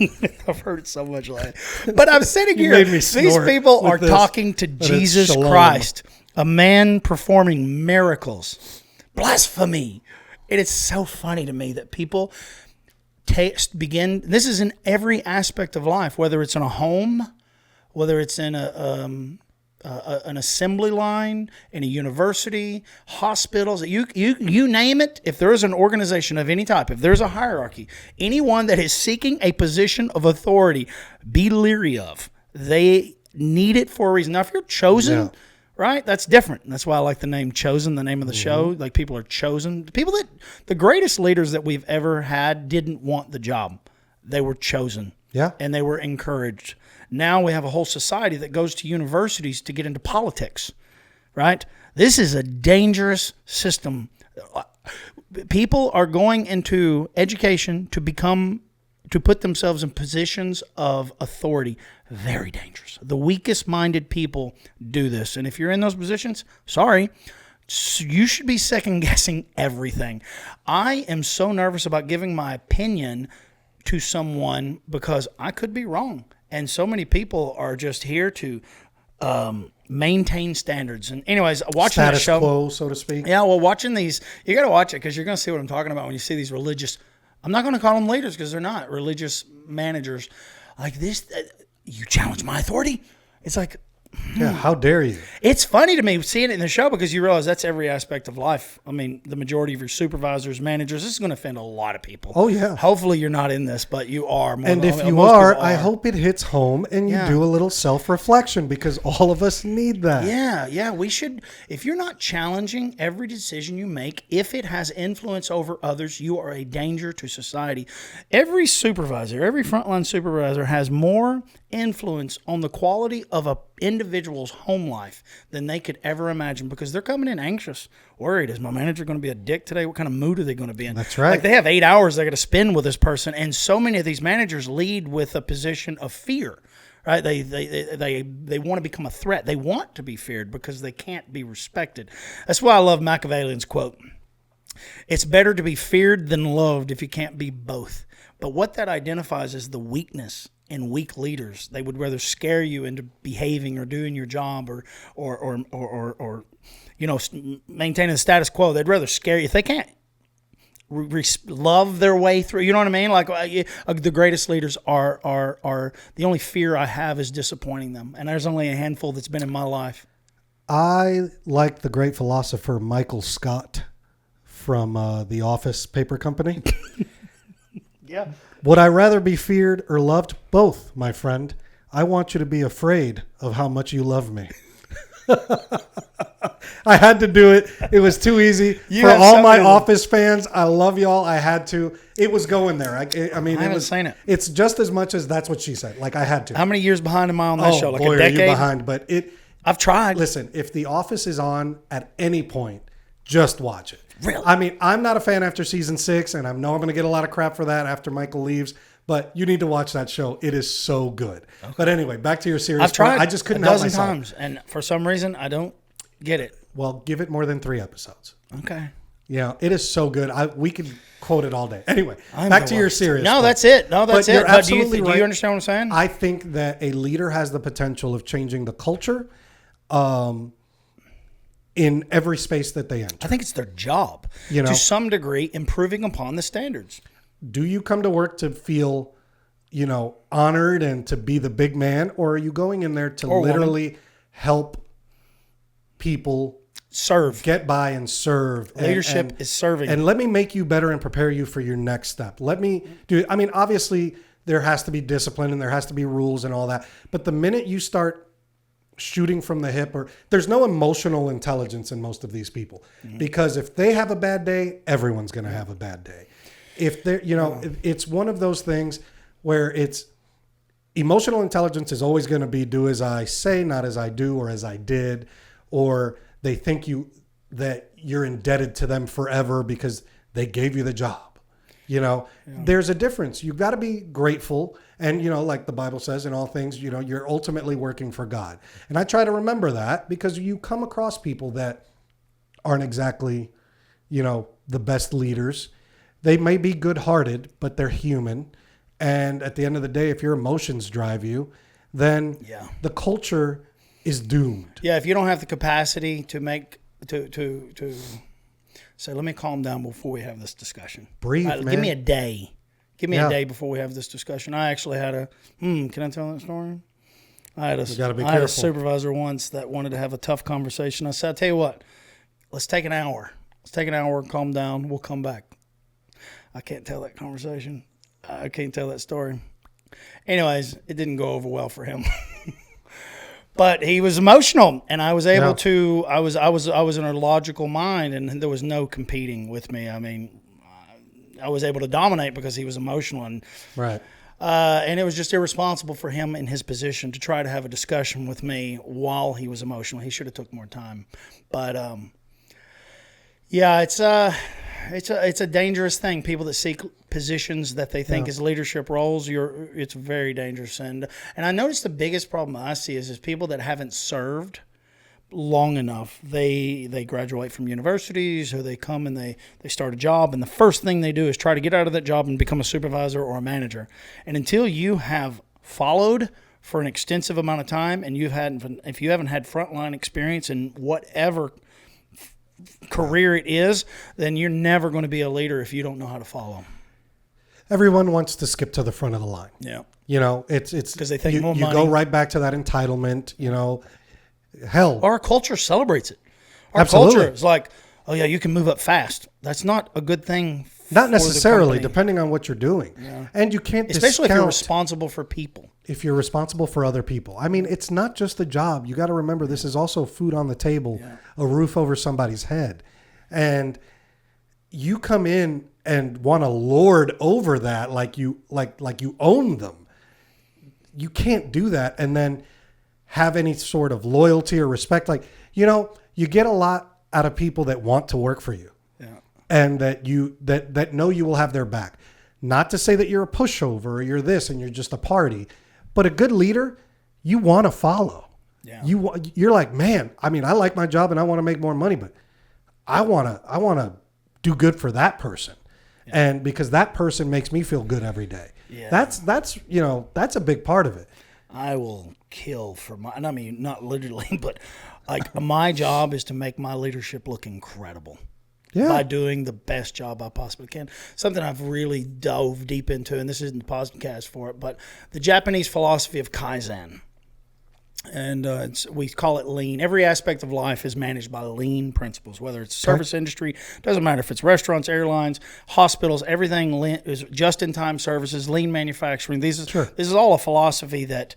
I've heard it so much lately. But I'm sitting here. These people are talking to Jesus Christ, a man performing miracles. Blasphemy. It is so funny to me that people begin. This is in every aspect of life, whether it's in a home, whether it's in an assembly line, in a university, hospitals, you name it. If there is an organization of any type, if there's a hierarchy, anyone that is seeking a position of authority, be leery of. They need it for a reason. Now, if you're chosen, right, that's different. That's why I like the name Chosen, the name of the show. Like, people are chosen. The greatest leaders that we've ever had didn't want the job. They were chosen. Yeah. And they were encouraged. Now we have a whole society that goes to universities to get into politics, right? This is a dangerous system. People are going into education to put themselves in positions of authority. Very dangerous. The weakest-minded people do this. And if you're in those positions, sorry, So you should be second guessing everything. I am so nervous about giving my opinion to someone because I could be wrong. And so many people are just here to maintain standards. And anyways, watching that Status show, quo, so to speak. yeah, well, watching these, you got to watch it because you're going to see what I'm talking about when you see these religious. I'm not going to call them leaders because they're not religious managers like this. You challenge my authority. It's like, Yeah, how dare you? it's funny to me seeing it in the show because you realize that's every aspect of life. I mean, the majority of your supervisors, managers, this is going to offend a lot of people. Oh, yeah. Hopefully you're not in this, but you are. And if you most are, people I hope it hits home and you Yeah. do a little self-reflection because all of us need that. Yeah, we should. If you're not challenging every decision you make, if it has influence over others, you are a danger to society. Every supervisor, every frontline supervisor has more influence on the quality of a individual's home life than they could ever imagine because they're coming in anxious, worried. Is my manager going to be a dick today? What kind of mood are they going to be in? That's right. Like they have 8 hours they got to spend with this person, and so many of these managers lead with a position of fear. Right? They want to become a threat. They want to be feared because they can't be respected. That's why I love Machiavellian's quote. It's better to be feared than loved if you can't be both. But what that identifies is the weakness in weak leaders. They would rather scare you into behaving or doing your job or maintaining the status quo. They'd rather scare you if they can't love their way through. You know what I mean? Like the greatest leaders are the only fear I have is disappointing them, and there's only a handful that's been in my life. I like the great philosopher Michael Scott from The Office paper company. Yeah. Would I rather be feared or loved? Both, my friend. I want you to be afraid of how much you love me. I had to do it. It was too easy. For all my Office fans, I love y'all. I had to. It was going there. I mean, I haven't seen it. It's just as much as that's what she said. Like, I had to. How many years behind am I on that show? Like boy, a decade? are you behind. But I've tried. Listen, if The Office is on at any point, just watch it. Really? I mean, I'm not a fan after season 6, and I know I'm going to get a lot of crap for that after Michael leaves, but you need to watch that show. It is so good. Okay. But anyway, back to your serious I've tried. I just couldn't help myself. a dozen times, and for some reason, I don't get it. Well, give it more than 3 episodes. Okay. Yeah, it is so good. We could quote it all day. Anyway, back to your serious. No, point. that's it. No, that's But it. you're But absolutely right. do you understand what I'm saying? I think that a leader has the potential of changing the culture in every space that they enter. I think it's their job, to some degree, improving upon the standards. Do you come to work to feel, honored and to be the big man, or are you going in there to literally help people serve, get by and serve? Leadership is serving. And let me make you better and prepare you for your next step. Let me do. I mean, obviously there has to be discipline and there has to be rules and all that. But the minute you start shooting from the hip, or there's no emotional intelligence in most of these people, because if they have a bad day, everyone's going to have a bad day. If they're, it's one of those things where it's emotional intelligence is always going to be do as I say, not as I do, or as I did, or they think that you're indebted to them forever because they gave you the job. There's a difference. You've got to be grateful. And, like the Bible says, in all things, you're ultimately working for God. And I try to remember that because you come across people that aren't exactly, the best leaders. They may be good-hearted, but they're human. And at the end of the day, if your emotions drive you, then the culture is doomed. Yeah, if you don't have the capacity to make to say, let me calm down before we have this discussion. Breathe, man. Give me a day. Give me a day before we have this discussion. I actually had can I tell that story? I had a supervisor once that wanted to have a tough conversation. I said, I'll tell you what, let's take an hour. Let's take an hour and calm down. We'll come back. I can't tell that conversation. I can't tell that story. Anyways, it didn't go over well for him. But he was emotional, and I was able to. I was in a logical mind, and there was no competing with me. I mean, I was able to dominate because he was emotional, and right. And it was just irresponsible for him in his position to try to have a discussion with me while he was emotional. He should have took more time, but it's a dangerous thing. People that seek positions that they think is leadership roles, it's very dangerous. And I noticed the biggest problem I see is people that haven't served long enough, they graduate from universities, or they come and they start a job, and the first thing they do is try to get out of that job and become a supervisor or a manager. And until you have followed for an extensive amount of time, and if you haven't had frontline experience in whatever career it is, then you're never going to be a leader if you don't know how to follow. Everyone wants to skip to the front of the line. Yeah. It's because they think more you money. go right back to that entitlement, hell. Our culture celebrates it. Our Absolutely. culture is like, oh yeah, you can move up fast. That's not a good thing. Not for necessarily, the company. depending on what you're doing. Yeah. And you can't Especially if discount you're responsible for people. if you're responsible for other people. I mean, it's not just the job. You got to remember, this is also food on the table, a roof over somebody's head. And you come in and want to lord over that like you own them. You can't do that and then have any sort of loyalty or respect. You get a lot out of people that want to work for you. Yeah. And that know you will have their back. Not to say that you're a pushover or you're this and you're just a party, but a good leader, you want to follow. Yeah. You're like, man, I mean, I like my job and I want to make more money, but I want to do good for that person. Yeah. And because that person makes me feel good every day. Yeah. That's a big part of it. I will kill for not literally, but like my job is to make my leadership look incredible. Yeah. By doing the best job I possibly can. Something I've really dove deep into, and this isn't the podcast for it, but the Japanese philosophy of Kaizen. And we call it lean. Every aspect of life is managed by lean principles, whether it's service industry, doesn't matter if it's restaurants, airlines, hospitals, everything is just-in-time services, lean manufacturing. This is all a philosophy that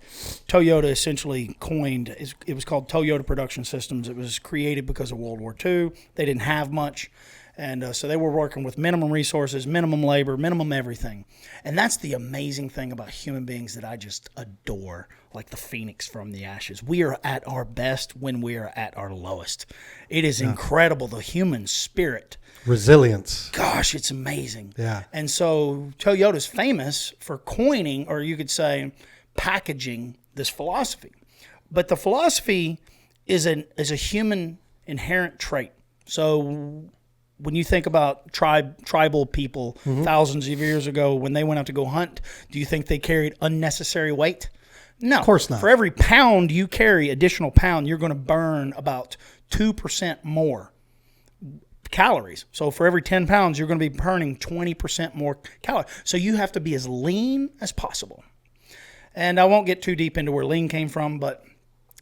Toyota essentially coined. It was called Toyota Production Systems. It was created because of World War II. They didn't have much. And so they were working with minimum resources, minimum labor, minimum everything. And that's the amazing thing about human beings that I just adore, like the phoenix from the ashes. We are at our best when we are at our lowest. It is incredible, the human spirit. Resilience. Gosh, it's amazing. Yeah. And so Toyota's famous for coining, or you could say packaging, this philosophy. But the philosophy is a human inherent trait. So when you think about tribal people thousands of years ago, when they went out to go hunt, do you think they carried unnecessary weight? No. Of course not. For every pound you carry, additional pound, you're going to burn about 2% more calories. So for every 10 pounds, you're going to be burning 20% more calories. So you have to be as lean as possible. And I won't get too deep into where lean came from, but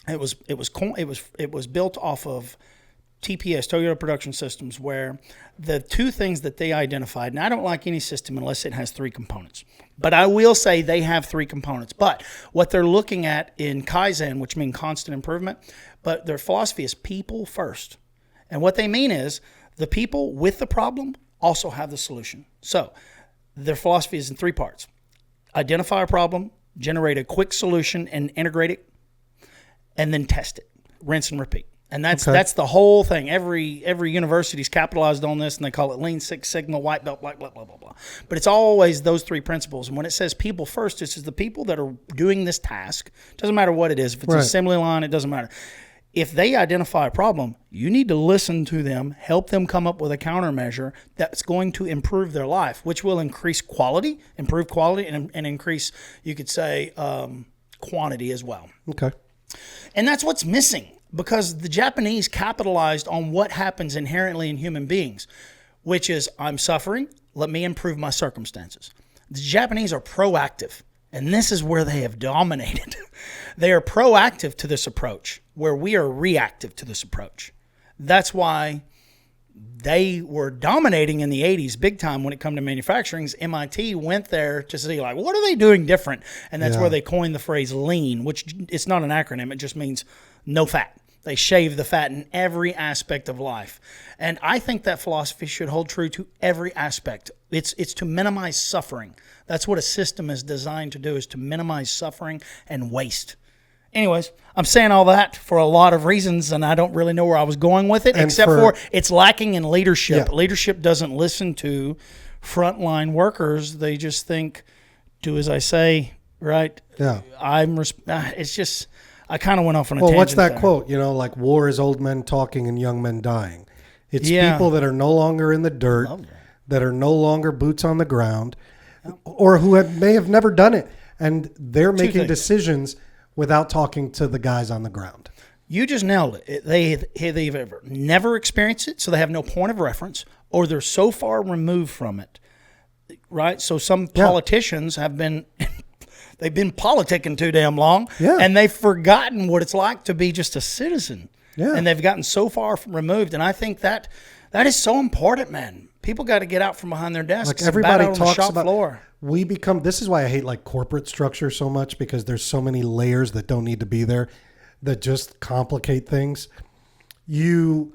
it was built off of TPS, Toyota Production Systems, where the two things that they identified, and I don't like any system unless it has three components, but I will say they have three components. But what they're looking at in Kaizen, which means constant improvement, but their philosophy is people first. And what they mean is the people with the problem also have the solution. So their philosophy is in three parts. Identify a problem, generate a quick solution and integrate it, and then test it, rinse and repeat. And that's the whole thing. Every university's capitalized on this, and they call it Lean Six Sigma, White Belt, blah, blah, blah, blah, blah. But it's always those three principles. And when it says people first, this is the people that are doing this task. Doesn't matter what it is. If it's an assembly line, it doesn't matter. If they identify a problem, you need to listen to them, help them come up with a countermeasure that's going to improve their life, which will increase quality, improve quality, and increase, you could say, quantity as well. Okay. And that's what's missing. Because the Japanese capitalized on what happens inherently in human beings, which is, I'm suffering, let me improve my circumstances. The Japanese are proactive, and this is where they have dominated. They are proactive to this approach, where we are reactive to this approach. That's why they were dominating in the 80s big time when it come to manufacturing. MIT went there to see, like, what are they doing different? And that's where they coined the phrase lean, which it's not an acronym. It just means no fat. They shave the fat in every aspect of life. And I think that philosophy should hold true to every aspect. It's to minimize suffering. That's what a system is designed to do, is to minimize suffering and waste. Anyways, I'm saying all that for a lot of reasons, and I don't really know where I was going with it, except for it's lacking in leadership. Yeah. Leadership doesn't listen to frontline workers. They just think, do as I say, right? Yeah. It's just... I kind of went off on a Well, tangent. what's that there. quote? Like war is old men talking and young men dying. It's Yeah. people that are no longer in the dirt, Love that. that are no longer boots on the ground, or who may have never done it, and they're making things. decisions without talking to the guys on the ground. You just nailed it. They've ever never experienced it, so they have no point of reference, or they're so far removed from it, right? So some politicians have been, they've been politicking too damn long, and they've forgotten what it's like to be just a citizen, and they've gotten so far removed. And I think that is so important, man. People got to get out from behind their desks. Like everybody on the talks shop about, floor. this is why I hate like corporate structure so much, because there's so many layers that don't need to be there that just complicate things. You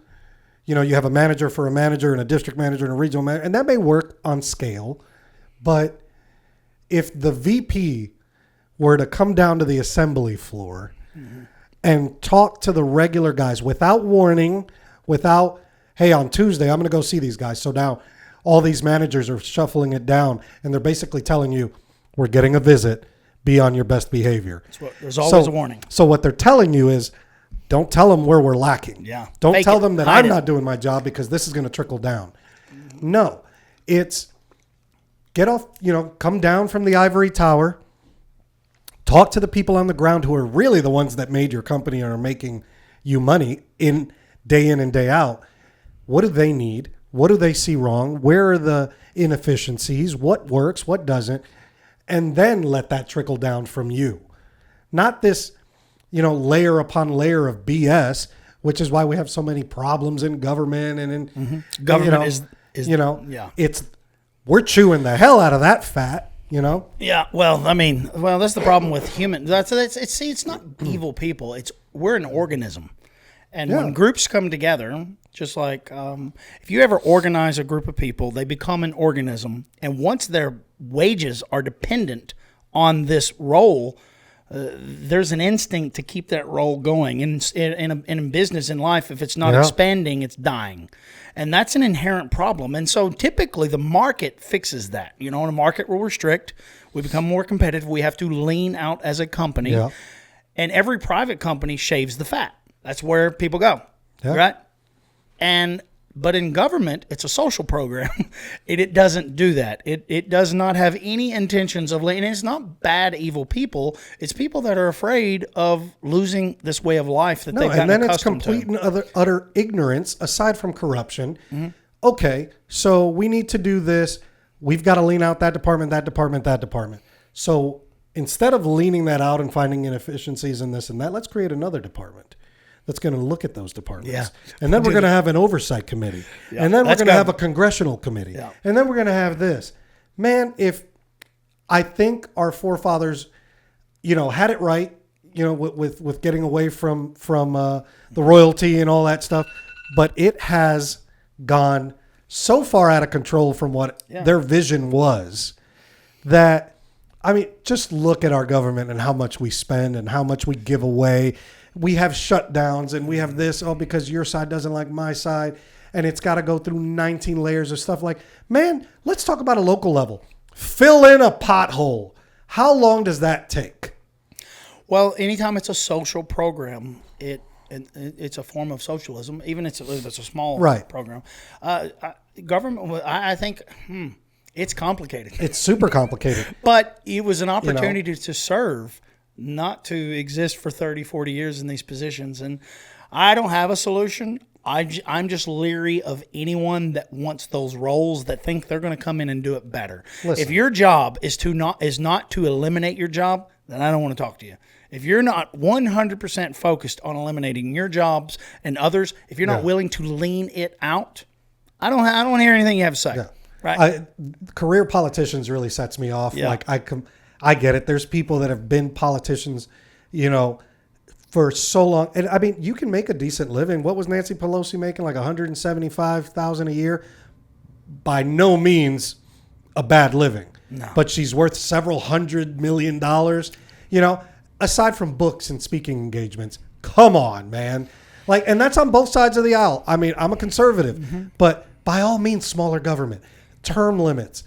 have a manager for a manager and a district manager and a regional manager, and that may work on scale, but if the VP were to come down to the assembly floor and talk to the regular guys without warning, without, hey, on Tuesday, I'm going to go see these guys. So now all these managers are shuffling it down, and they're basically telling you, we're getting a visit, be on your best behavior. There's always a warning. So what they're telling you is, don't tell them where we're lacking. Yeah. Don't Fake tell it. them that Hide I'm it. not doing my job, because this is going to trickle down. No, it's get off, come down from the ivory tower, talk to the people on the ground who are really the ones that made your company and are making you money in and day out. What do they need? What do they see wrong? Where are the inefficiencies? What works? What doesn't? And then let that trickle down from you. Not this, layer upon layer of BS, which is why we have so many problems in government and in Government it's we're chewing the hell out of that fat, Yeah, well, that's the problem with human. It's not evil people. We're an organism, and when groups come together, just like if you ever organize a group of people, they become an organism, and once their wages are dependent on this role, there's an instinct to keep that role going. In business, in life, if it's not expanding, it's dying. And that's an inherent problem. And so typically the market fixes that. In a market will restrict. We become more competitive. We have to lean out as a company. Yeah. And every private company shaves the fat. That's where people go, right? But in government, it's a social program. It doesn't do that. It does not have any intentions of, and it's not bad, evil people. It's people that are afraid of losing this way of life that they've gotten accustomed to. And then it's complete and utter ignorance, aside from corruption. Mm-hmm. Okay, so we need to do this. We've got to lean out that department, that department, that department. So instead of leaning that out and finding inefficiencies in this and that, let's create another department that's going to look at those departments. Yeah. And then we're going to have an oversight committee. Yeah. And then we're going to have a congressional committee. Yeah. And then we're going to have this. Man, if I think our forefathers, had it right, with getting away from the royalty and all that stuff, but it has gone so far out of control from what their vision was that, just look at our government and how much we spend and how much we give away. We have shutdowns and we have this, because your side doesn't like my side, and it's got to go through 19 layers of stuff. Like, man, let's talk about a local level. Fill in a pothole. How long does that take? Well, anytime it's a social program, it's a form of socialism, even if it's a small program. Government, I think, it's complicated. It's super complicated. But it was an opportunity to serve, not to exist for 30, 40 years in these positions. And I don't have a solution. I'm just leery of anyone that wants those roles, that think they're going to come in and do it better. Listen, if your job is not to eliminate your job, then I don't want to talk to you. If you're not 100% focused on eliminating your jobs and others, if you're not willing to lean it out, I don't want to hear anything you have to say. Yeah. Right? Career politicians really sets me off. Yeah. Like I get it. There's people that have been politicians, for so long. And you can make a decent living. What was Nancy Pelosi making? Like $175,000 a year? By no means a bad living. No. But she's worth several $100 million. Aside from books and speaking engagements. Come on, man. And that's on both sides of the aisle. I'm a conservative, but by all means, smaller government, term limits.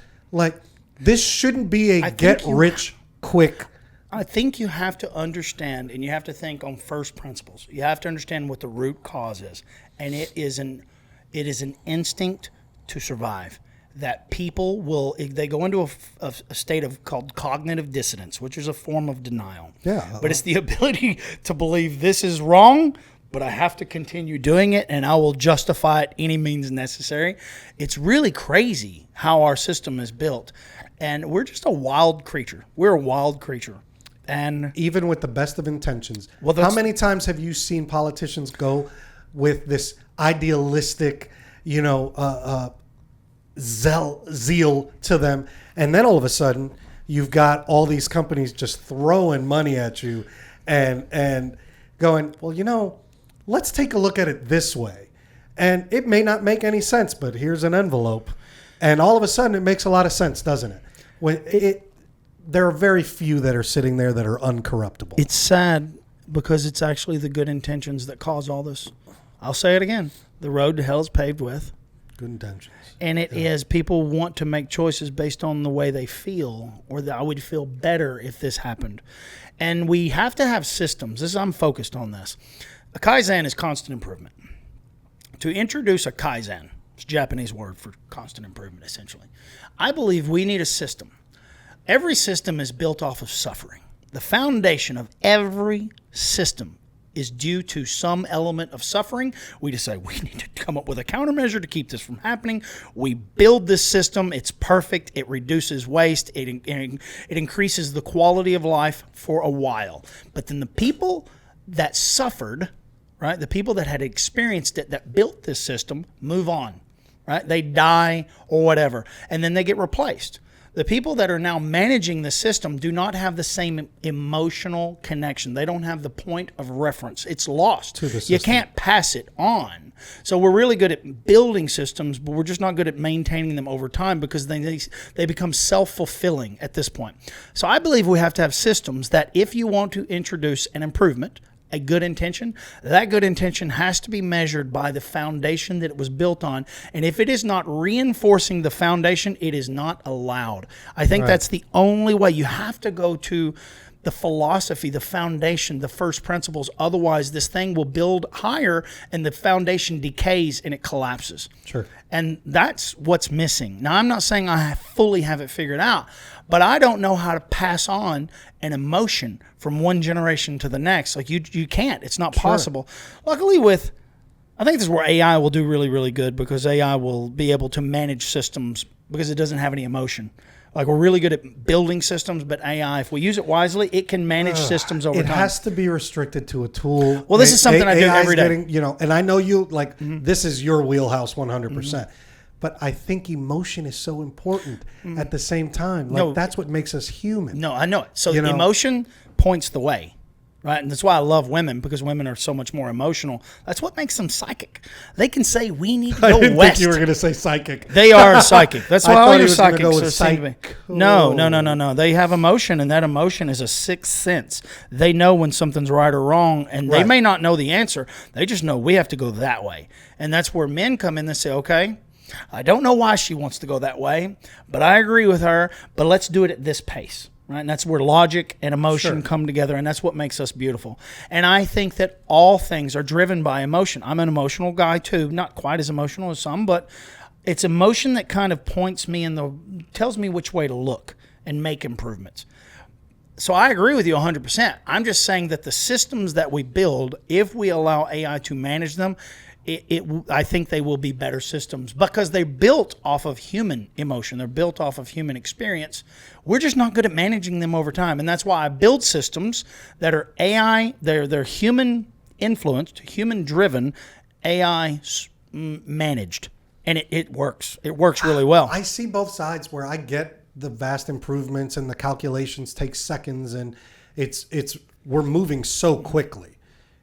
This shouldn't be a get rich quick I think you have to understand, and you have to think on first principles. You have to understand what the root cause is, and it is an instinct to survive. That people will, they go into a state of called cognitive dissonance, which is a form of denial. Yeah. But it's the ability to believe this is wrong, but I have to continue doing it, and I will justify it any means necessary. It's really crazy how our system is built, and we're just a wild creature. We're a wild creature. And even with the best of intentions, Well, how many times have you seen politicians go with this idealistic, zeal to them, and then all of a sudden you've got all these companies just throwing money at you and going, well, let's take a look at it this way, and it may not make any sense, but here's an envelope, and all of a sudden it makes a lot of sense, doesn't it? When there are very few that are sitting there that are uncorruptible. it's sad because it's actually the good intentions that cause all this. I'll say it again. The road to hell is paved with Good intentions. And it is, people want to make choices based on the way they feel, or that I would feel better if this happened. And we have to have systems. I'm focused on this. A Kaizen is constant improvement. To introduce a Kaizen, it's a Japanese word for constant improvement, essentially. I believe we need a system. Every system is built off of suffering. The foundation of every system is due to some element of suffering. We decide we need to come up with a countermeasure to keep this from happening. We build this system. It's perfect. It reduces waste. It increases the quality of life for a while. But then the people that suffered, right, the people that had experienced it, that built this system, move on, right? They die or whatever, and then they get replaced. The people that are now managing the system do not have the same emotional connection. They don't have the point of reference. It's lost. To the system. You can't pass it on. So we're really good at building systems, but we're just not good at maintaining them over time because they become self-fulfilling at this point. So I believe we have to have systems that if you want to introduce an improvement, a good intention, that good intention has to be measured by the foundation that it was built on. And if it is not reinforcing the foundation, it is not allowed. I think that's the only way. You have to go to the philosophy, the foundation, the first principles. Otherwise, this thing will build higher and the foundation decays and it collapses. Sure. And that's what's missing. Now, I'm not saying I fully have it figured out, but I don't know how to pass on an emotion from one generation to the next. Like you can't. It's not possible. Luckily I think this is where AI will do really, really good because AI will be able to manage systems because it doesn't have any emotion. Like we're really good at building systems, but AI, if we use it wisely, it can manage systems over time. It has to be restricted to a tool. Well, this is something I do every day. And I know you, this is your wheelhouse 100%. But I think emotion is so important at the same time. That's what makes us human. No, I know it. So emotion points the way, right? And that's why I love women, because women are so much more emotional. That's what makes them psychic. They can say, we need to go I didn't west. think you were going to say psychic. They are psychic. That's why all your psychics go are seem to be. No. They have emotion, and that emotion is a sixth sense. They know when something's right or wrong, and they may not know the answer. They just know we have to go that way. And that's where men come in and say, okay, I don't know why she wants to go that way, but I agree with her, but let's do it at this pace. Right? And that's where logic and emotion come together, and that's what makes us beautiful. And I think that all things are driven by emotion. I'm an emotional guy too, not quite as emotional as some, but it's emotion that kind of points me tells me which way to look and make improvements. So I agree with you 100%. I'm just saying that the systems that we build, if we allow AI to manage them, I think they will be better systems because they're built off of human emotion. They're built off of human experience. We're just not good at managing them over time. And that's why I build systems that are AI, they're human influenced, human driven, AI managed. And it works. It works really well. I see both sides where I get the vast improvements and the calculations take seconds and we're moving so quickly.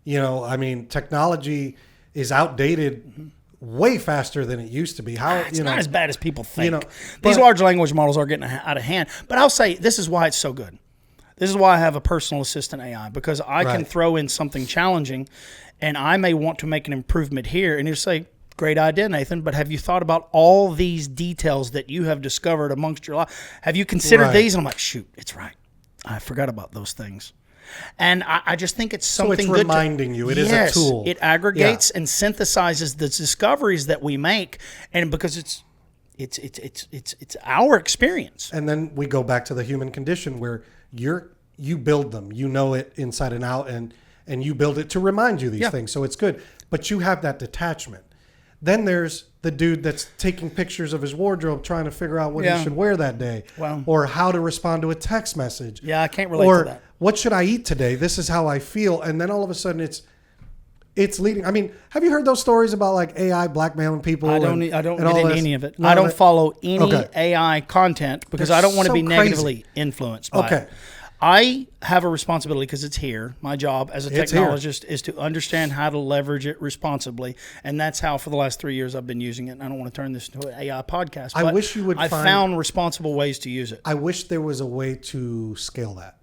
Technology is outdated way faster than it used to be. It's not as bad as people think. These large language models are getting out of hand. But I'll say this is why it's so good. This is why I have a personal assistant AI, because I can throw in something challenging, and I may want to make an improvement here, and you say, great idea, Nathan, but have you thought about all these details that you have discovered amongst your life? Have you considered these? And I'm like, shoot, it's right. I forgot about those things. And I just think it's something it's good reminding you. It is a tool. It aggregates and synthesizes the discoveries that we make, and because it's our experience. And then we go back to the human condition where you build them. You know it inside and out, and you build it to remind you these things. So it's good. But you have that detachment. Then there's the dude that's taking pictures of his wardrobe trying to figure out what he should wear that day. Wow. Or how to respond to a text message. Yeah, I can't relate to that. What should I eat today? This is how I feel. And then all of a sudden it's leading. I mean, have you heard those stories about like AI blackmailing people? I don't get any of it. No, I don't follow any AI content because I don't want to be so negatively influenced by it. I have a responsibility because it's here. My job as a technologist is to understand how to leverage it responsibly. And that's how for the last 3 years I've been using it. And I don't want to turn this into an AI podcast. I wish you would I found responsible ways to use it. I wish there was a way to scale that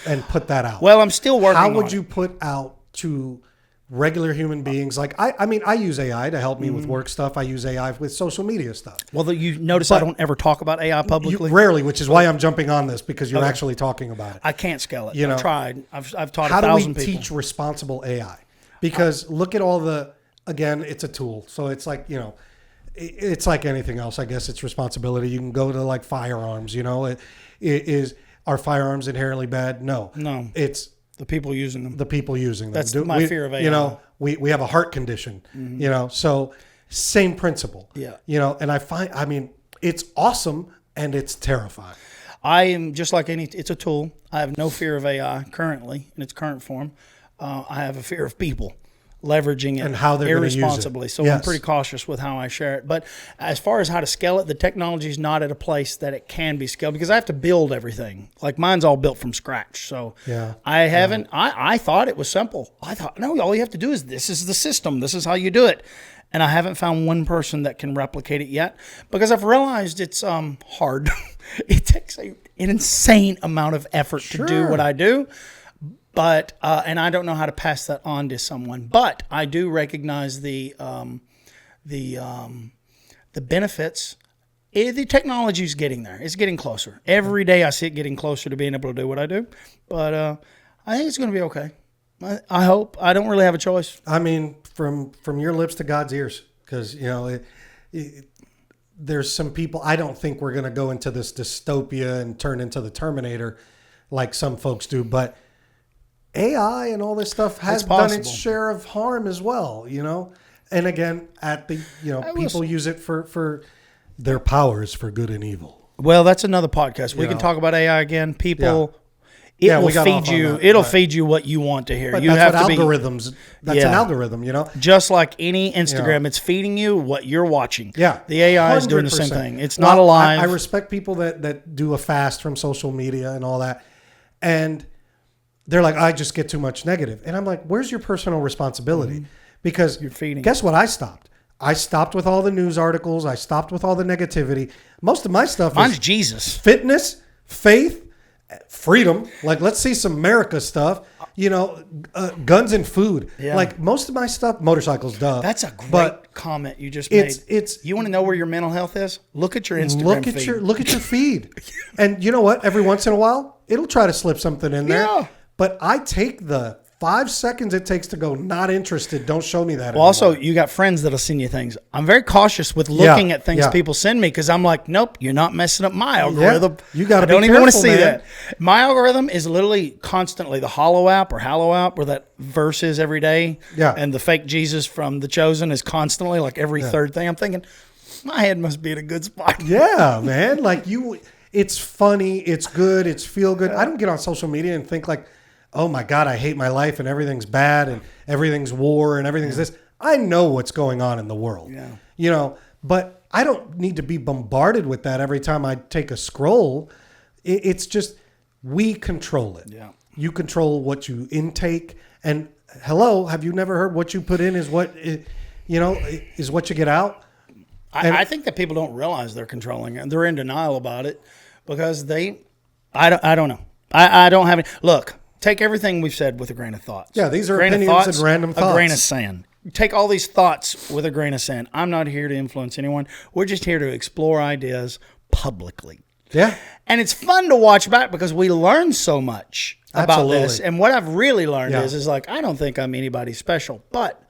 and put that out. Well, I'm still working on it. How would you put out to regular human beings? Like, I mean, I use AI to help me with work stuff. I use AI with social media stuff. Well, you notice I don't ever talk about AI publicly? Rarely, which is why I'm jumping on this, because you're actually talking about it. I can't scale it. I've tried. I've taught 1,000 people. How do we teach responsible AI? Because look at all again, it's a tool. So it's like, it's like anything else. I guess it's responsibility. You can go to like firearms, are firearms inherently bad? No. It's the people using them. The people using them. That's my fear of AI. We have a heart condition, so same principle. Yeah. And I mean, it's awesome and it's terrifying. I am just like it's a tool. I have no fear of AI currently in its current form. I have a fear of people leveraging it and how they're irresponsibly. Use it. So I'm pretty cautious with how I share it. But as far as how to scale it, the technology is not at a place that it can be scaled because I have to build everything. Like mine's all built from scratch. So I haven't, I thought it was simple. I thought, no, all you have to do is this is the system. This is how you do it. And I haven't found one person that can replicate it yet because I've realized it's hard. It takes an insane amount of effort to do what I do. But and I don't know how to pass that on to someone. But I do recognize the benefits. The technology is getting there. It's getting closer. Every day I see it getting closer to being able to do what I do. But I think it's going to be okay. I hope. I don't really have a choice. I mean, from your lips to God's ears, because there's some people. I don't think we're going to go into this dystopia and turn into the Terminator like some folks do, but AI and all this stuff has done its share of harm as well, And again, people use it for their powers for good and evil. Well, that's another podcast. We can talk about AI again. People, it will feed you. It'll feed you what you want to hear. But you that's have what to algorithms. That's an algorithm, Just like any Instagram, it's feeding you what you're watching. Yeah, the AI is doing the same thing. It's not alive. I respect people that do a fast from social media and all that, and they're like, I just get too much negative. And I'm like, where's your personal responsibility? Because you're feeding. Guess what I stopped? I stopped with all the news articles. I stopped with all the negativity. Most of my stuff is Jesus. Fitness, faith, freedom. Like, let's see some America stuff. Guns and food. Yeah. Like, most of my stuff, motorcycles, duh. That's a great comment you just made. You want to know where your mental health is? Look at your Instagram feed. Look at your feed. And you know what? Every once in a while, it'll try to slip something in there. Yeah. But I take the 5 seconds it takes to go, not interested. Don't show me that. Well, also, you got friends that'll send you things. I'm very cautious with looking at things people send me because I'm like, nope, you're not messing up my algorithm. You got to be careful, I don't even want to see that. My algorithm is literally constantly the Hallow app where that verse is every day. Yeah. And the fake Jesus from The Chosen is constantly like every third thing. I'm thinking, my head must be in a good spot. Yeah, man. Like it's funny. It's good. It's feel good. I don't get on social media and think like, oh my God, I hate my life and everything's bad and everything's war and everything's this. I know what's going on in the world, but I don't need to be bombarded with that every time I take a scroll. It's just, we control it. Yeah. You control what you intake. And hello, have you never heard what you put in is what, is what you get out? I think that people don't realize they're controlling it. They're in denial about it because I don't know. I don't have any, look. Take everything we've said with a grain of thoughts. Yeah, these are opinions and random thoughts. A grain of sand. Take all these thoughts with a grain of sand. I'm not here to influence anyone. We're just here to explore ideas publicly. Yeah. And it's fun to watch back because we learn so much about Absolutely. this. And what I've really learned Yeah. is like, I don't think I'm anybody special, but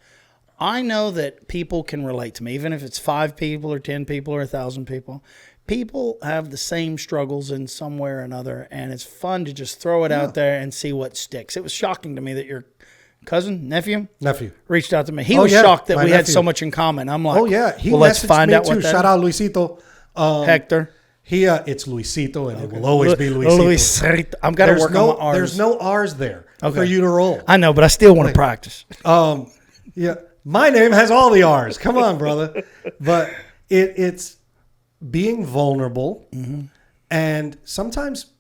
I know that people can relate to me, even if it's 5 people or 10 people or 1,000 people. People have the same struggles in some way or another, and it's fun to just throw it out there and see what sticks. It was shocking to me that your nephew reached out to me. He was shocked that we had so much in common. I'm like, oh yeah, he well, let's messaged find me out too. what that Shout is. out Luisito. Hector. It's Luisito, and it will always be Luisito. Luisito. I'm got to work on my R's. There's no R's there for you to roll. I know, but I still want to practice. Yeah, my name has all the R's. Come on, brother. But it's being vulnerable, and sometimes,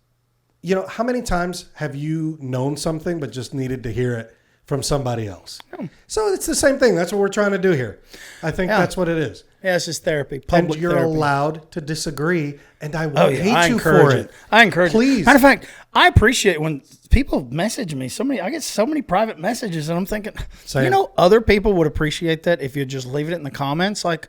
how many times have you known something but just needed to hear it from somebody else? So it's the same thing. That's what we're trying to do here. I think that's what it is. Yeah, it's just therapy. And you're allowed to disagree, and I won't hate you for it. I encourage Please. it. Matter of fact, I appreciate when people message me. I get so many private messages, and I'm thinking, other people would appreciate that if you just leave it in the comments. Like,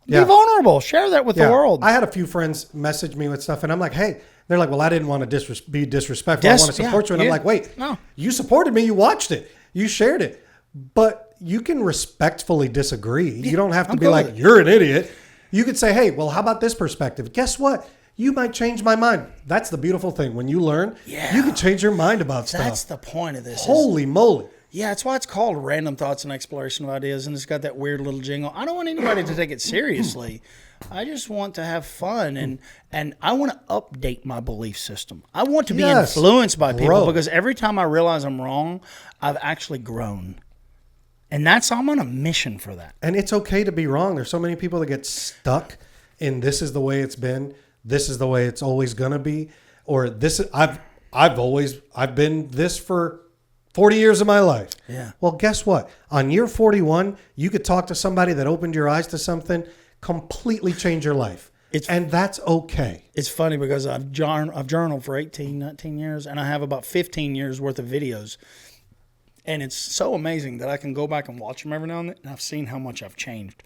be vulnerable. Share that with the world. I had a few friends message me with stuff, and I'm like, hey, they're like, well, I didn't want to be disrespectful. I want to support you. And I'm like, wait, no. You supported me. You watched it. You shared it. But you can respectfully disagree. You don't have to be like, you're an idiot. You could say, hey, well, how about this perspective? Guess what? You might change my mind. That's the beautiful thing. When you learn, you can change your mind about stuff. That's the point of this. Holy moly. Yeah, that's why it's called Random Thoughts and Exploration of Ideas, and it's got that weird little jingle. I don't want anybody to take it seriously. I just want to have fun, and I want to update my belief system. I want to be influenced by people because every time I realize I'm wrong, I've actually grown. And I'm on a mission for that. And it's okay to be wrong. There's so many people that get stuck in this is the way it's been, this is the way it's always gonna be, or this is, I've been this for 40 years of my life. Yeah. Well, guess what? On year 41, you could talk to somebody that opened your eyes to something, completely change your life. And that's okay. It's funny because I've journaled for 18, 19 years, and I have about 15 years worth of videos. And it's so amazing that I can go back and watch them every now and then, and I've seen how much I've changed.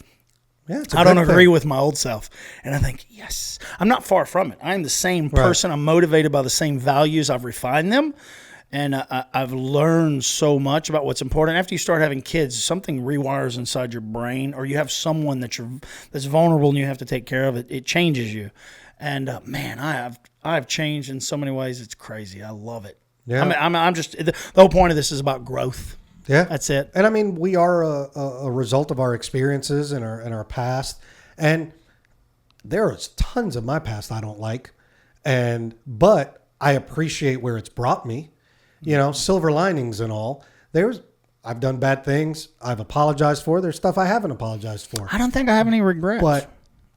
Yeah, I don't agree with my old self. And I think, yes, I'm not far from it. I am the same person. I'm motivated by the same values. I've refined them. And I've learned so much about what's important. After you start having kids, something rewires inside your brain, or you have someone that's vulnerable and you have to take care of it. It changes you. And man, I've changed in so many ways. It's crazy. I love it. Yeah. I'm just, the whole point of this is about growth. Yeah. That's it. And I mean, we are a result of our experiences and our past. And there is tons of my past I don't like. But I appreciate where it's brought me. Silver linings and all. I've done bad things. I've apologized for. There's stuff I haven't apologized for. I don't think I have any regrets. But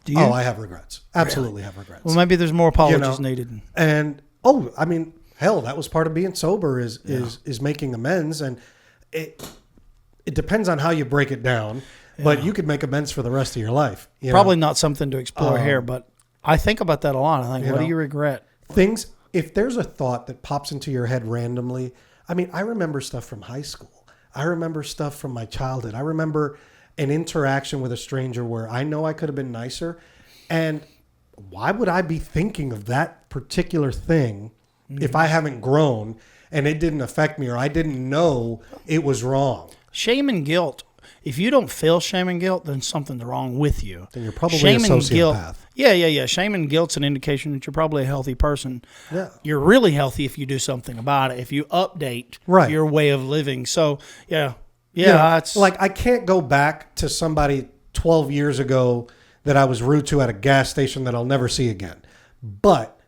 do you? I have regrets. Absolutely have regrets. Well, maybe there's more apologies needed. And I mean, hell, that was part of being sober is making amends, and it depends on how you break it down. Yeah. But you could make amends for the rest of your life. Probably not something to explore here, but I think about that a lot. I think, what do you regret? Things. If there's a thought that pops into your head randomly, I mean, I remember stuff from high school. I remember stuff from my childhood. I remember an interaction with a stranger where I know I could have been nicer. And why would I be thinking of that particular thing if I haven't grown and it didn't affect me or I didn't know it was wrong? Shame and guilt. If you don't feel shame and guilt, then something's wrong with you. Then you're probably a sociopath. Yeah. Shame and guilt's an indication that you're probably a healthy person. Yeah. You're really healthy if you do something about it, if you update your way of living. So, yeah. It's like I can't go back to somebody 12 years ago that I was rude to at a gas station that I'll never see again. But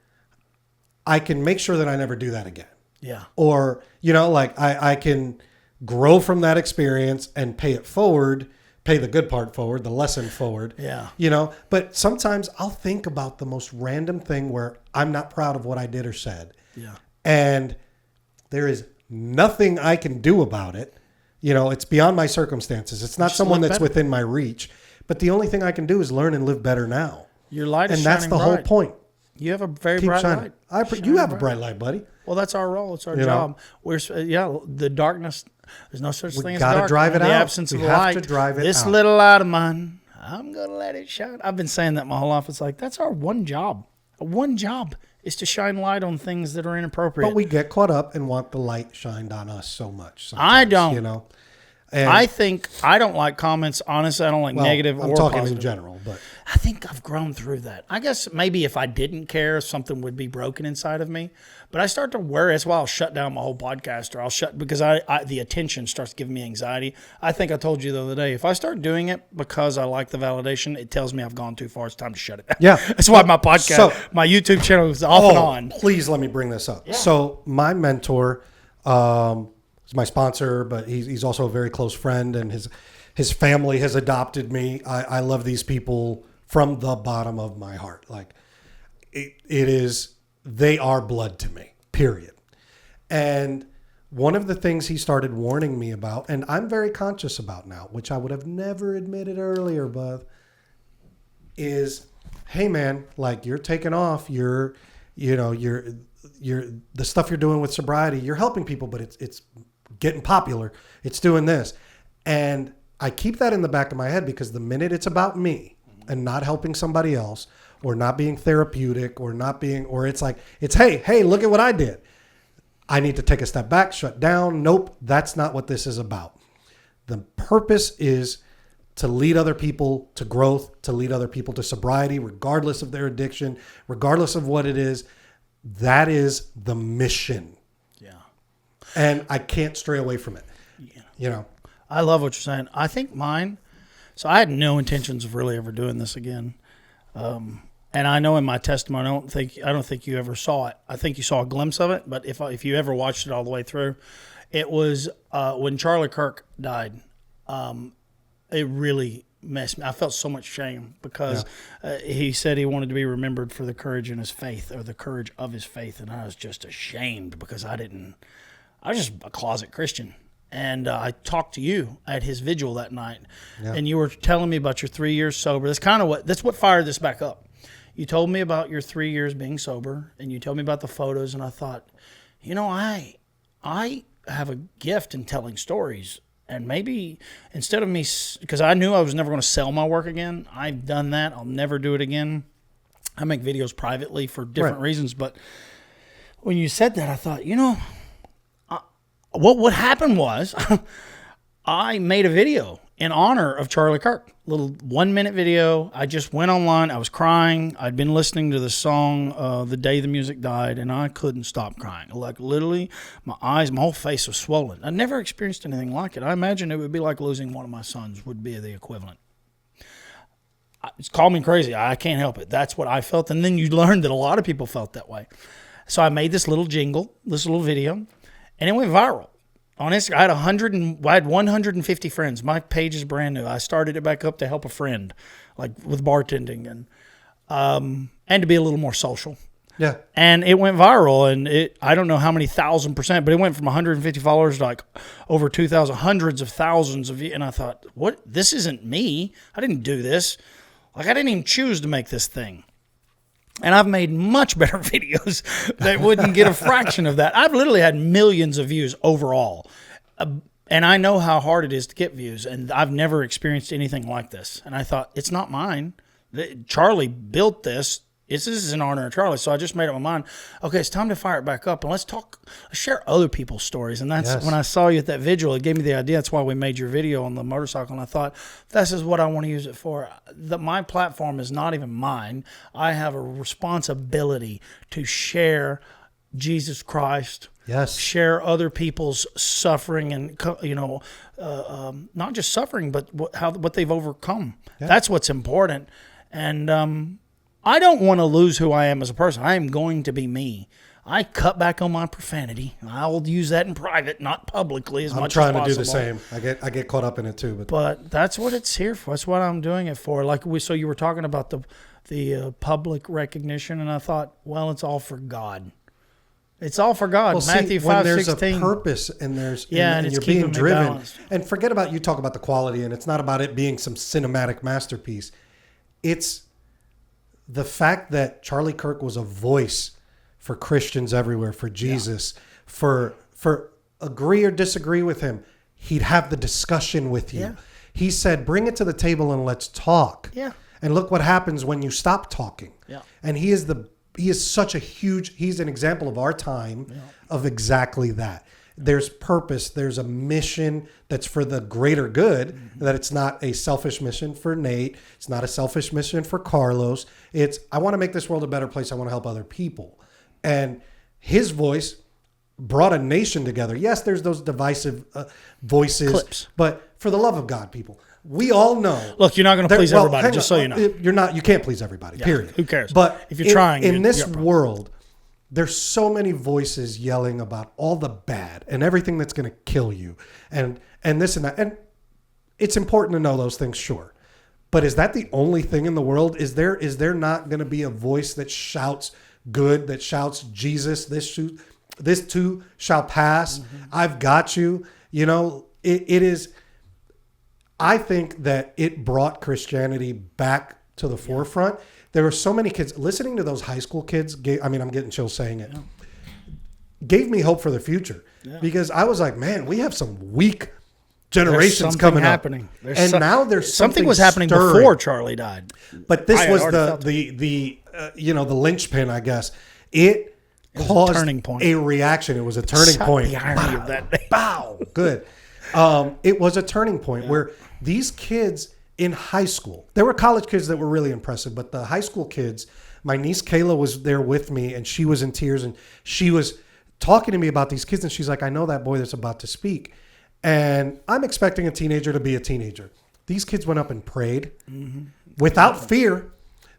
I can make sure that I never do that again. Yeah. Or, I can grow from that experience and pay it forward, pay the good part forward, the lesson forward. Yeah. But sometimes I'll think about the most random thing where I'm not proud of what I did or said. Yeah. And there is nothing I can do about it. It's beyond my circumstances. It's not someone that's within my reach. But the only thing I can do is learn and live better now. Your light is shining bright. And that's the whole point. You have a very bright light. You have a bright light, buddy. Well, that's our role. It's our job. The darkness, there's no such thing as dark. We got to drive it out. The absence of light. To drive it this little light of mine, I'm going to let it shine. I've been saying that my whole life. It's like, that's our one job. One job is to shine light on things that are inappropriate. But we get caught up and want the light shined on us so much. I don't. You know? And I think I don't like comments. Honestly, I don't like negative I'm or talking positive. in general, but I think I've grown through that. I guess maybe if I didn't care, something would be broken inside of me. But I start to worry. That's why I'll shut down my whole podcast, or I'll shut because the attention starts giving me anxiety. I think I told you the other day, if I start doing it because I like the validation, it tells me I've gone too far. It's time to shut it down. Yeah. That's why my podcast, my YouTube channel is off and on. Please let me bring this up. Yeah. So my mentor is my sponsor, but he's also a very close friend, and his family has adopted me. I love these people from the bottom of my heart. Like they are blood to me, period. And one of the things he started warning me about, and I'm very conscious about now, which I would have never admitted earlier, Bud, is, hey man, like you're taking off, you're the stuff you're doing with sobriety, you're helping people, but it's getting popular. It's doing this. And I keep that in the back of my head because the minute it's about me and not helping somebody else, or not being therapeutic, or it's like, hey, look at what I did. I need to take a step back, shut down. Nope, that's not what this is about. The purpose is to lead other people to growth, to lead other people to sobriety, regardless of their addiction, regardless of what it is. That is the mission. Yeah. And I can't stray away from it. Yeah. You know. I love what you're saying. I think mine, so I had no intentions of really ever doing this again. And I know in my testimony, I don't think you ever saw it. I think you saw a glimpse of it, but if you ever watched it all the way through, it was when Charlie Kirk died. It really messed me. I felt so much shame because he said he wanted to be remembered for the courage in his faith, or the courage of his faith, and I was just ashamed because I was just a closet Christian. And I talked to you at his vigil that night, and you were telling me about your 3 years sober. That's what fired this back up. You told me about your 3 years being sober, and you told me about the photos, and I thought, I have a gift in telling stories, and maybe instead of me, because I knew I was never going to sell my work again. I've done that. I'll never do it again. I make videos privately for different reasons, but when you said that, I thought, what happened was I made a video in honor of Charlie Kirk, little 1 minute video. I just went online. I was crying. I'd been listening to the song The Day the Music Died, and I couldn't stop crying. Like literally, my whole face was swollen. I never experienced anything like it. I imagine it would be like losing one of my sons would be the equivalent. It's called me crazy. I can't help it. That's what I felt. And then you learn that a lot of people felt that way. So I made this little video, and it went viral. On Instagram, I had 150 friends. My page is brand new. I started it back up to help a friend, like with bartending and to be a little more social. Yeah. And it went viral, and I don't know how many 1,000%, but it went from 150 followers to like over 2,000, hundreds of thousands of views. And I thought, what? This isn't me. I didn't do this. Like I didn't even choose to make this thing. And I've made much better videos that wouldn't get a fraction of that. I've literally had millions of views overall. And I know how hard it is to get views. And I've never experienced anything like this. And I thought, it's not mine. Charlie built this. This is in honor of Charlie. So I just made up my mind, okay, it's time to fire it back up. And let's share other people's stories. And that's when I saw you at that vigil, it gave me the idea. That's why we made your video on the motorcycle. And I thought, this is what I want to use it for. My platform is not even mine. I have a responsibility to share Jesus Christ. Yes. Share other people's suffering and, not just suffering, but what they've overcome. Yeah. That's what's important. And, I don't want to lose who I am as a person. I am going to be me. I cut back on my profanity. I will use that in private, not publicly as much as possible. I'm trying to do the same. I get caught up in it too. But that's what it's here for. That's what I'm doing it for. So you were talking about the public recognition, and I thought, well, it's all for God. It's all for God. Well, Matthew 5:16. When there's a purpose and and you're being driven. Balanced. And forget about, you talk about the quality, and it's not about it being some cinematic masterpiece. It's the fact that Charlie Kirk was a voice for Christians everywhere, for Jesus, for agree or disagree with him, he'd have the discussion with you. Yeah. He said, bring it to the table and let's talk. Yeah. And look what happens when you stop talking. Yeah. And he is the such a huge, he's an example of our time of exactly that. There's purpose. There's a mission that's for the greater good, that it's not a selfish mission for Nate. It's not a selfish mission for Carlos. It's, I want to make this world a better place. I want to help other people. And his voice brought a nation together. Yes, there's those divisive voices, clips. But for the love of God, people, we all know. Look, you're not going to please everybody, just so you know. You can't please everybody, period. Who cares? But if you're trying, in this world, there's so many voices yelling about all the bad and everything that's going to kill you and this and that. And it's important to know those things, sure. But is that the only thing in the world? Is there not going to be a voice that shouts good, that shouts Jesus, this too shall pass. I've got you. You know, it is. I think that it brought Christianity back to the forefront. There were so many kids listening to those high school kids. I'm getting chills saying it. Gave me hope for the future because I was like, man, we have some weak generations coming happening. up. And now there's something was happening stirring. before Charlie died. But this was the linchpin, I guess. It caused a turning point. A reaction. It was a turning point. The irony of that day. Bow. Good. It was a turning point where these kids in high school, there were college kids that were really impressive, but the high school kids, my niece Kayla was there with me and she was in tears and she was talking to me about these kids and she's like, I know that boy that's about to speak. And I'm expecting a teenager to be a teenager. These kids went up and prayed without fear.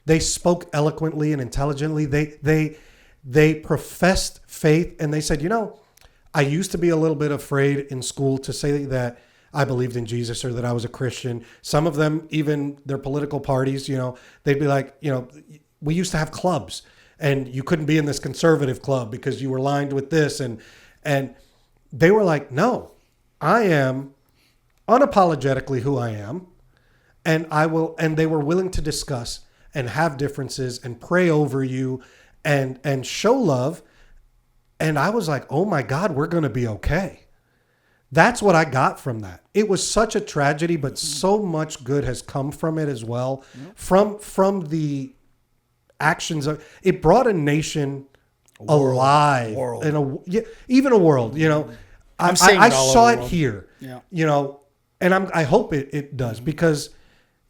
They spoke eloquently and intelligently. They professed faith and they said, you know, I used to be a little bit afraid in school to say that I believed in Jesus or that I was a Christian. Some of them, even their political parties, you know, they'd be like, you know, we used to have clubs and you couldn't be in this conservative club because you were lined with this. And they were like, no, I am unapologetically who I am. And and they were willing to discuss and have differences and pray over you and show love. And I was like, oh my God, we're going to be okay. That's what I got from that. It was such a tragedy, but so much good has come from it as well. From the actions of it, brought a nation alive, even a world. You know, I saw it here. Yeah. You know, and I hope it does because,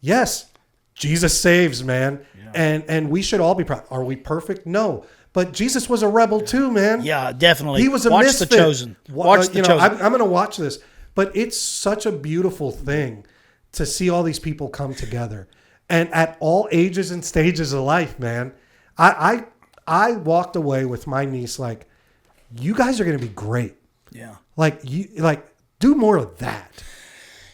yes, Jesus saves, man, and we should all be proud. Are we perfect? No. But Jesus was a rebel too, man. Yeah, definitely. He was a misfit. The Chosen. Watch The Chosen. I'm going to watch this. But it's such a beautiful thing to see all these people come together. And at all ages and stages of life, man. I walked away with my niece like, you guys are going to be great. Yeah. Do more of that.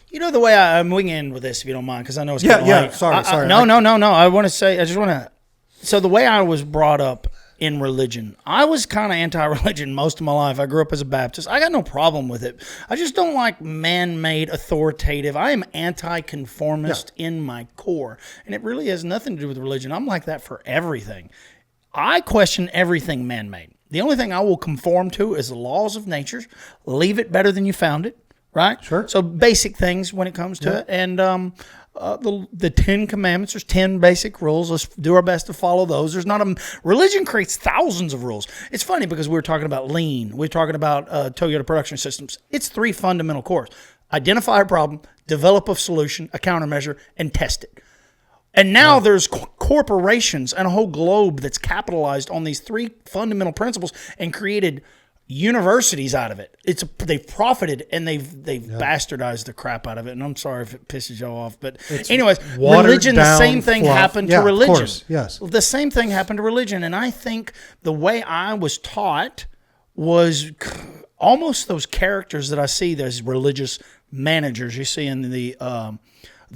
You know the way I'm winging in with this, if you don't mind, because I know it's kind of late. Sorry. No. I want to say, so the way I was brought up in religion, I was kind of anti-religion most of my life. I grew up as a Baptist. I got no problem with it. I just don't like man-made authoritative. I am anti-conformist in my core, and it really has nothing to do with religion. I'm like that for everything. I question everything man-made. The only thing I will conform to is the laws of nature. Leave it better than you found it, right? Sure. So basic things when it comes to it, and the 10 Commandments. There's 10 basic rules. Let's do our best to follow those. There's not religion creates thousands of rules. It's funny because we were talking about lean. We're talking about Toyota production systems. It's 3 fundamental cores: identify a problem, develop a solution, a countermeasure, and test it. And now there's corporations and a whole globe that's capitalized on these 3 fundamental principles and created universities out of it. They've profited and they've bastardized the crap out of it. And I'm sorry if it pisses y'all off, but anyways, religion, the same thing happened to religion. Of course, yes. The same thing happened to religion. And I think the way I was taught was almost those characters that I see, those religious managers you see in the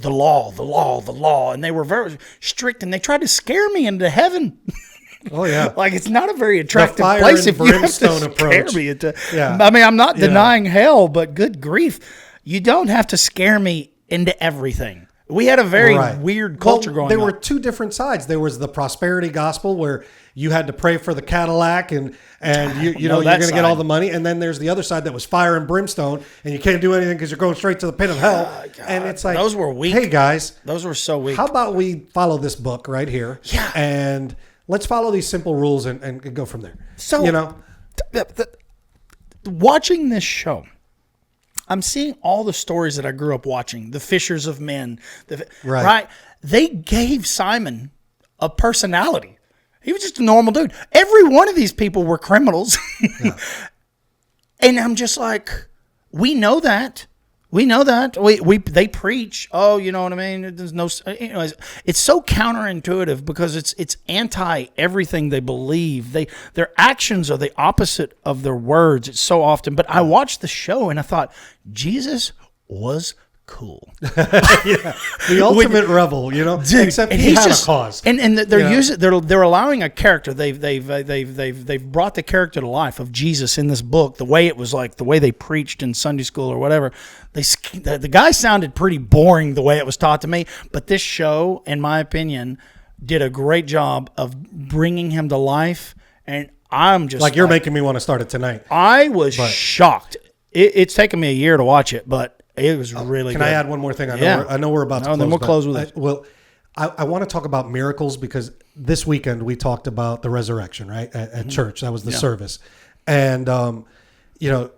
law. And they were very strict and they tried to scare me into heaven. Oh yeah, like it's not a very attractive place if you have to scare me into. Yeah. I mean, I'm not denying hell, but good grief, you don't have to scare me into everything. We had a very weird culture growing up. There were 2 different sides. There was the prosperity gospel where you had to pray for the Cadillac and you're going to get all the money. And then there's the other side that was fire and brimstone and you can't do anything because you're going straight to the pit of hell. And it's like, those were weak. Hey guys, those were so weak. How about we follow this book right here? Yeah. And let's follow these simple rules and go from there. So, you know, watching this show, I'm seeing all the stories that I grew up watching, the fishers of men, right? They gave Simon a personality. He was just a normal dude. Every one of these people were criminals. Yeah. And I'm just like, we know that. We know that. They preach, oh, you know what I mean? There's no, you know, it's so counterintuitive because it's anti everything they believe. Their actions are the opposite of their words. It's so often. But I watched the show and I thought, Jesus was cool. Yeah, the ultimate rebel, you know. Dude, except he had a cause. And they're using they're allowing a character. They've brought the character to life of Jesus in this book. The way it was like the way they preached in Sunday school or whatever. The guy sounded pretty boring the way it was taught to me. But this show, in my opinion, did a great job of bringing him to life. And I'm just like you're making me want to start it tonight. I was shocked. It's taken me a year to watch it, but it was really good. Can I add one more thing? I know we're about to close. Then we'll close with it. Well, I want to talk about miracles because this weekend we talked about the resurrection, right? At church. That was the service. And, you know,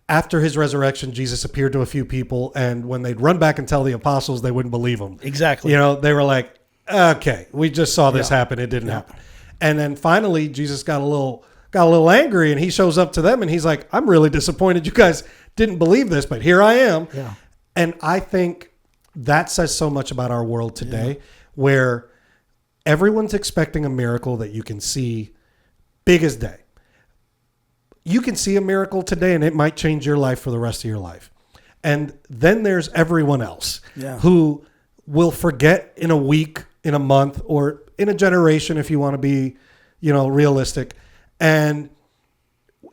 after his resurrection, Jesus appeared to a few people. And when they'd run back and tell the apostles, they wouldn't believe him. Exactly. You know, they were like, okay, we just saw this happen. It didn't happen. And then finally, Jesus got a little angry and he shows up to them and he's like, I'm really disappointed you guys didn't believe this, but here I am. Yeah. And I think that says so much about our world today where everyone's expecting a miracle that you can see big as day. You can see a miracle today and it might change your life for the rest of your life. And then there's everyone else who will forget in a week, in a month, or in a generation if you want to be, you know, realistic. And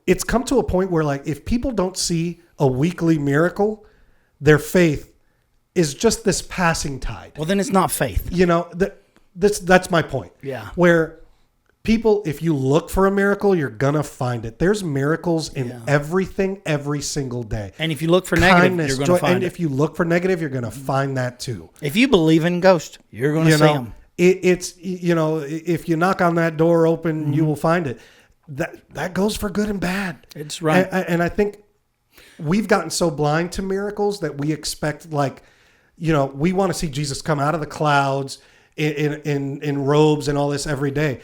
it's come to a point where, like, if people don't see a weekly miracle, their faith is just this passing tide. Well, then it's not faith. You know, that's my point. Yeah. Where people, if you look for a miracle, you're going to find it. There's miracles in everything every single day. And if you look for negative, you're going to find it. And if you look for negative, you're going to find that too. If you believe in ghosts, you're going to see them. It's, you know, if you knock on that door open, you will find it. That goes for good and bad. It's right. And I think we've gotten so blind to miracles that we expect, like, you know, we want to see Jesus come out of the clouds in robes and all this every day.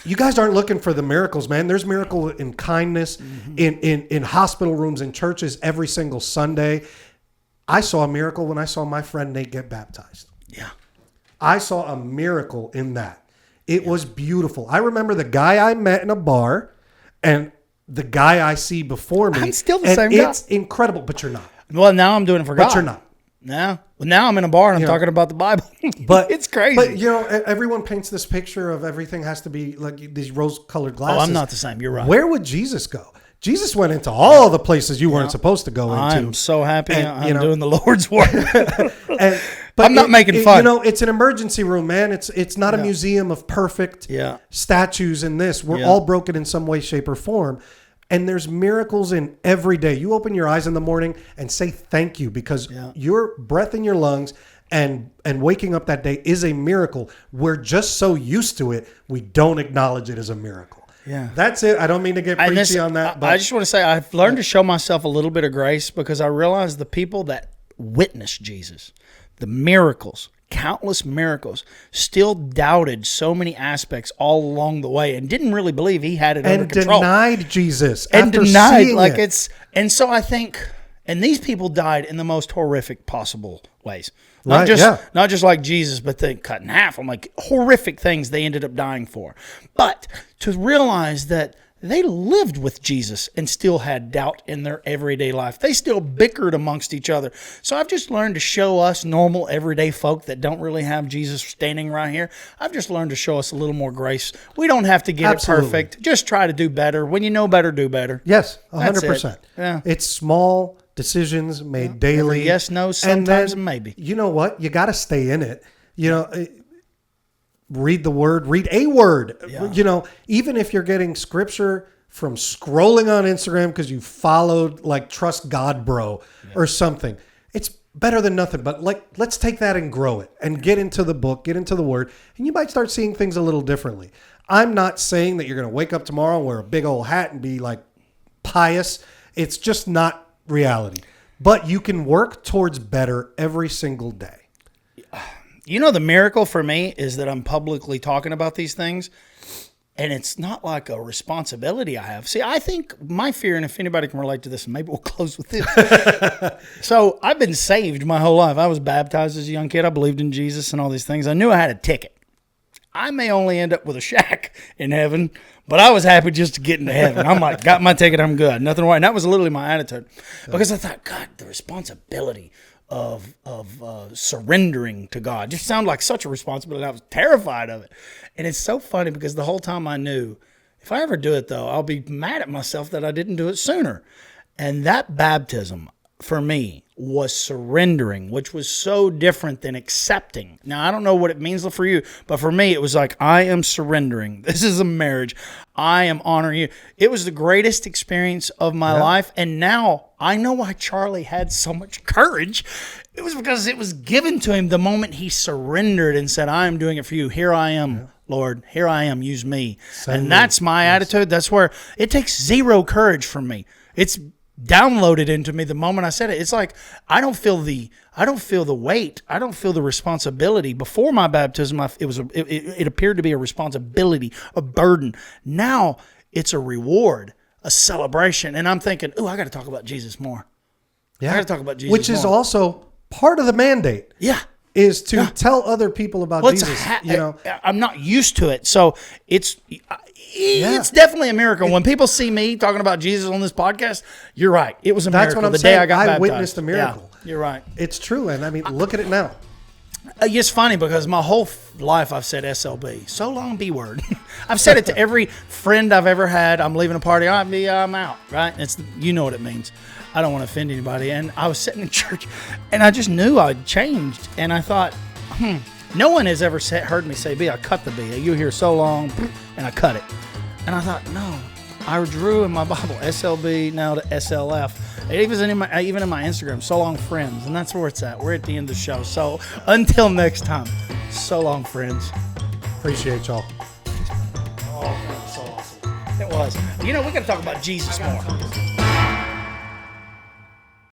You guys aren't looking for the miracles, man. There's miracle in kindness, in hospital rooms, in churches every single Sunday. I saw a miracle when I saw my friend Nate get baptized. Yeah. I saw a miracle in that. It was beautiful. I remember the guy I met in a bar and the guy I see before me. I'm still the same guy. It's incredible, but you're not. Well, now I'm doing it for God. But you're not. Now I'm in a bar and I'm talking about the Bible. But it's crazy. But, you know, everyone paints this picture of everything has to be like these rose-colored glasses. Oh, I'm not the same. You're right. Where would Jesus go? Jesus went into all the places you weren't supposed to go into. I'm so happy I'm know, doing the Lord's work. But I'm not making fun. You know, it's an emergency room, man. It's not a museum of perfect statues in this. We're all broken in some way, shape, or form. And there's miracles in every day. You open your eyes in the morning and say thank you because your breath in your lungs and waking up that day is a miracle. We're just so used to it, we don't acknowledge it as a miracle. Yeah. That's it. I don't mean to get preachy on that. But I just want to say I've learned to show myself a little bit of grace because I realize the people that witnessed Jesus, the miracles, countless miracles, still doubted so many aspects all along the way and didn't really believe he had it under control. And denied Jesus. And denied. Like it. it's, and so I think, and these people died in the most horrific possible ways. Not just like Jesus, but they cut in half. I'm like horrific things they ended up dying for. But to realize that they lived with Jesus and still had doubt in their everyday life. They still bickered amongst each other. So I've just learned to show us normal everyday folk that don't really have Jesus standing right here. I've just learned to show us a little more grace. We don't have to get it perfect. Just try to do better. When you know better, do better. Yes, 100%. That's it. Yeah. It's small decisions made daily. Every yes, no, sometimes and maybe. You know what? You got to stay in it. You know, read the word, read a word. Yeah. You know, even if you're getting scripture from scrolling on Instagram because you followed like Trust God Bro or something. It's better than nothing. But let's take that and grow it and get into the book, get into the word, and you might start seeing things a little differently. I'm not saying that you're going to wake up tomorrow and wear a big old hat and be like pious. It's just not reality. But you can work towards better every single day. You know, the miracle for me is that I'm publicly talking about these things, and it's not like a responsibility I have. See, I think my fear, and if anybody can relate to this, and maybe we'll close with this. So I've been saved my whole life. I was baptized as a young kid. I believed in Jesus and all these things. I knew I had a ticket. I may only end up with a shack in heaven, but I was happy just to get into heaven. I'm like, got my ticket, I'm good. Nothing wrong. And that was literally my attitude. Because I thought, God, the responsibility of surrendering to God just sounded like such a responsibility. I was terrified of it. And it's so funny because the whole time I knew, if I ever do it, though, I'll be mad at myself that I didn't do it sooner. And that baptism, for me, was surrendering, which was so different than accepting. Now, I don't know what it means for you, but for me, it was like, I am surrendering. This is a marriage. I am honoring you. It was the greatest experience of my life. And now I know why Charlie had so much courage. It was because it was given to him the moment he surrendered and said, I am doing it for you. Here I am, Lord. Here I am. Use me. And that's my attitude. That's where it takes zero courage from me. It's downloaded into me the moment I said it. It's like I don't feel the weight. I don't feel the responsibility. Before my baptism, it appeared to be a responsibility, a burden. Now it's a reward, a celebration, and I'm thinking, "Ooh, I got to talk about Jesus more." Yeah, I got to talk about Jesus, which is more. also part of the mandate. Yeah. Is to tell other people about Jesus. I'm not used to it, so it's definitely a miracle. When people see me talking about Jesus on this podcast, you're right. It was a miracle. That's what I'm the saying. Day I got baptized. Witnessed a miracle. Yeah, you're right. It's true, and I mean, look at it now. It's funny because my whole life I've said SLB. So long, B word. I've said it to every friend I've ever had. I'm leaving a party. I'm out. Right? You know what it means. I don't want to offend anybody. And I was sitting in church, and I just knew I'd changed. And I thought, no one has ever heard me say B. I cut the B. You hear so long, and I cut it. And I thought, no. I drew in my Bible SLB now to SLF. Even in my Instagram, so long, friends. And that's where it's at. We're at the end of the show. So until next time, so long, friends. Appreciate y'all. Oh, that was so awesome. It was. We got to talk about Jesus more.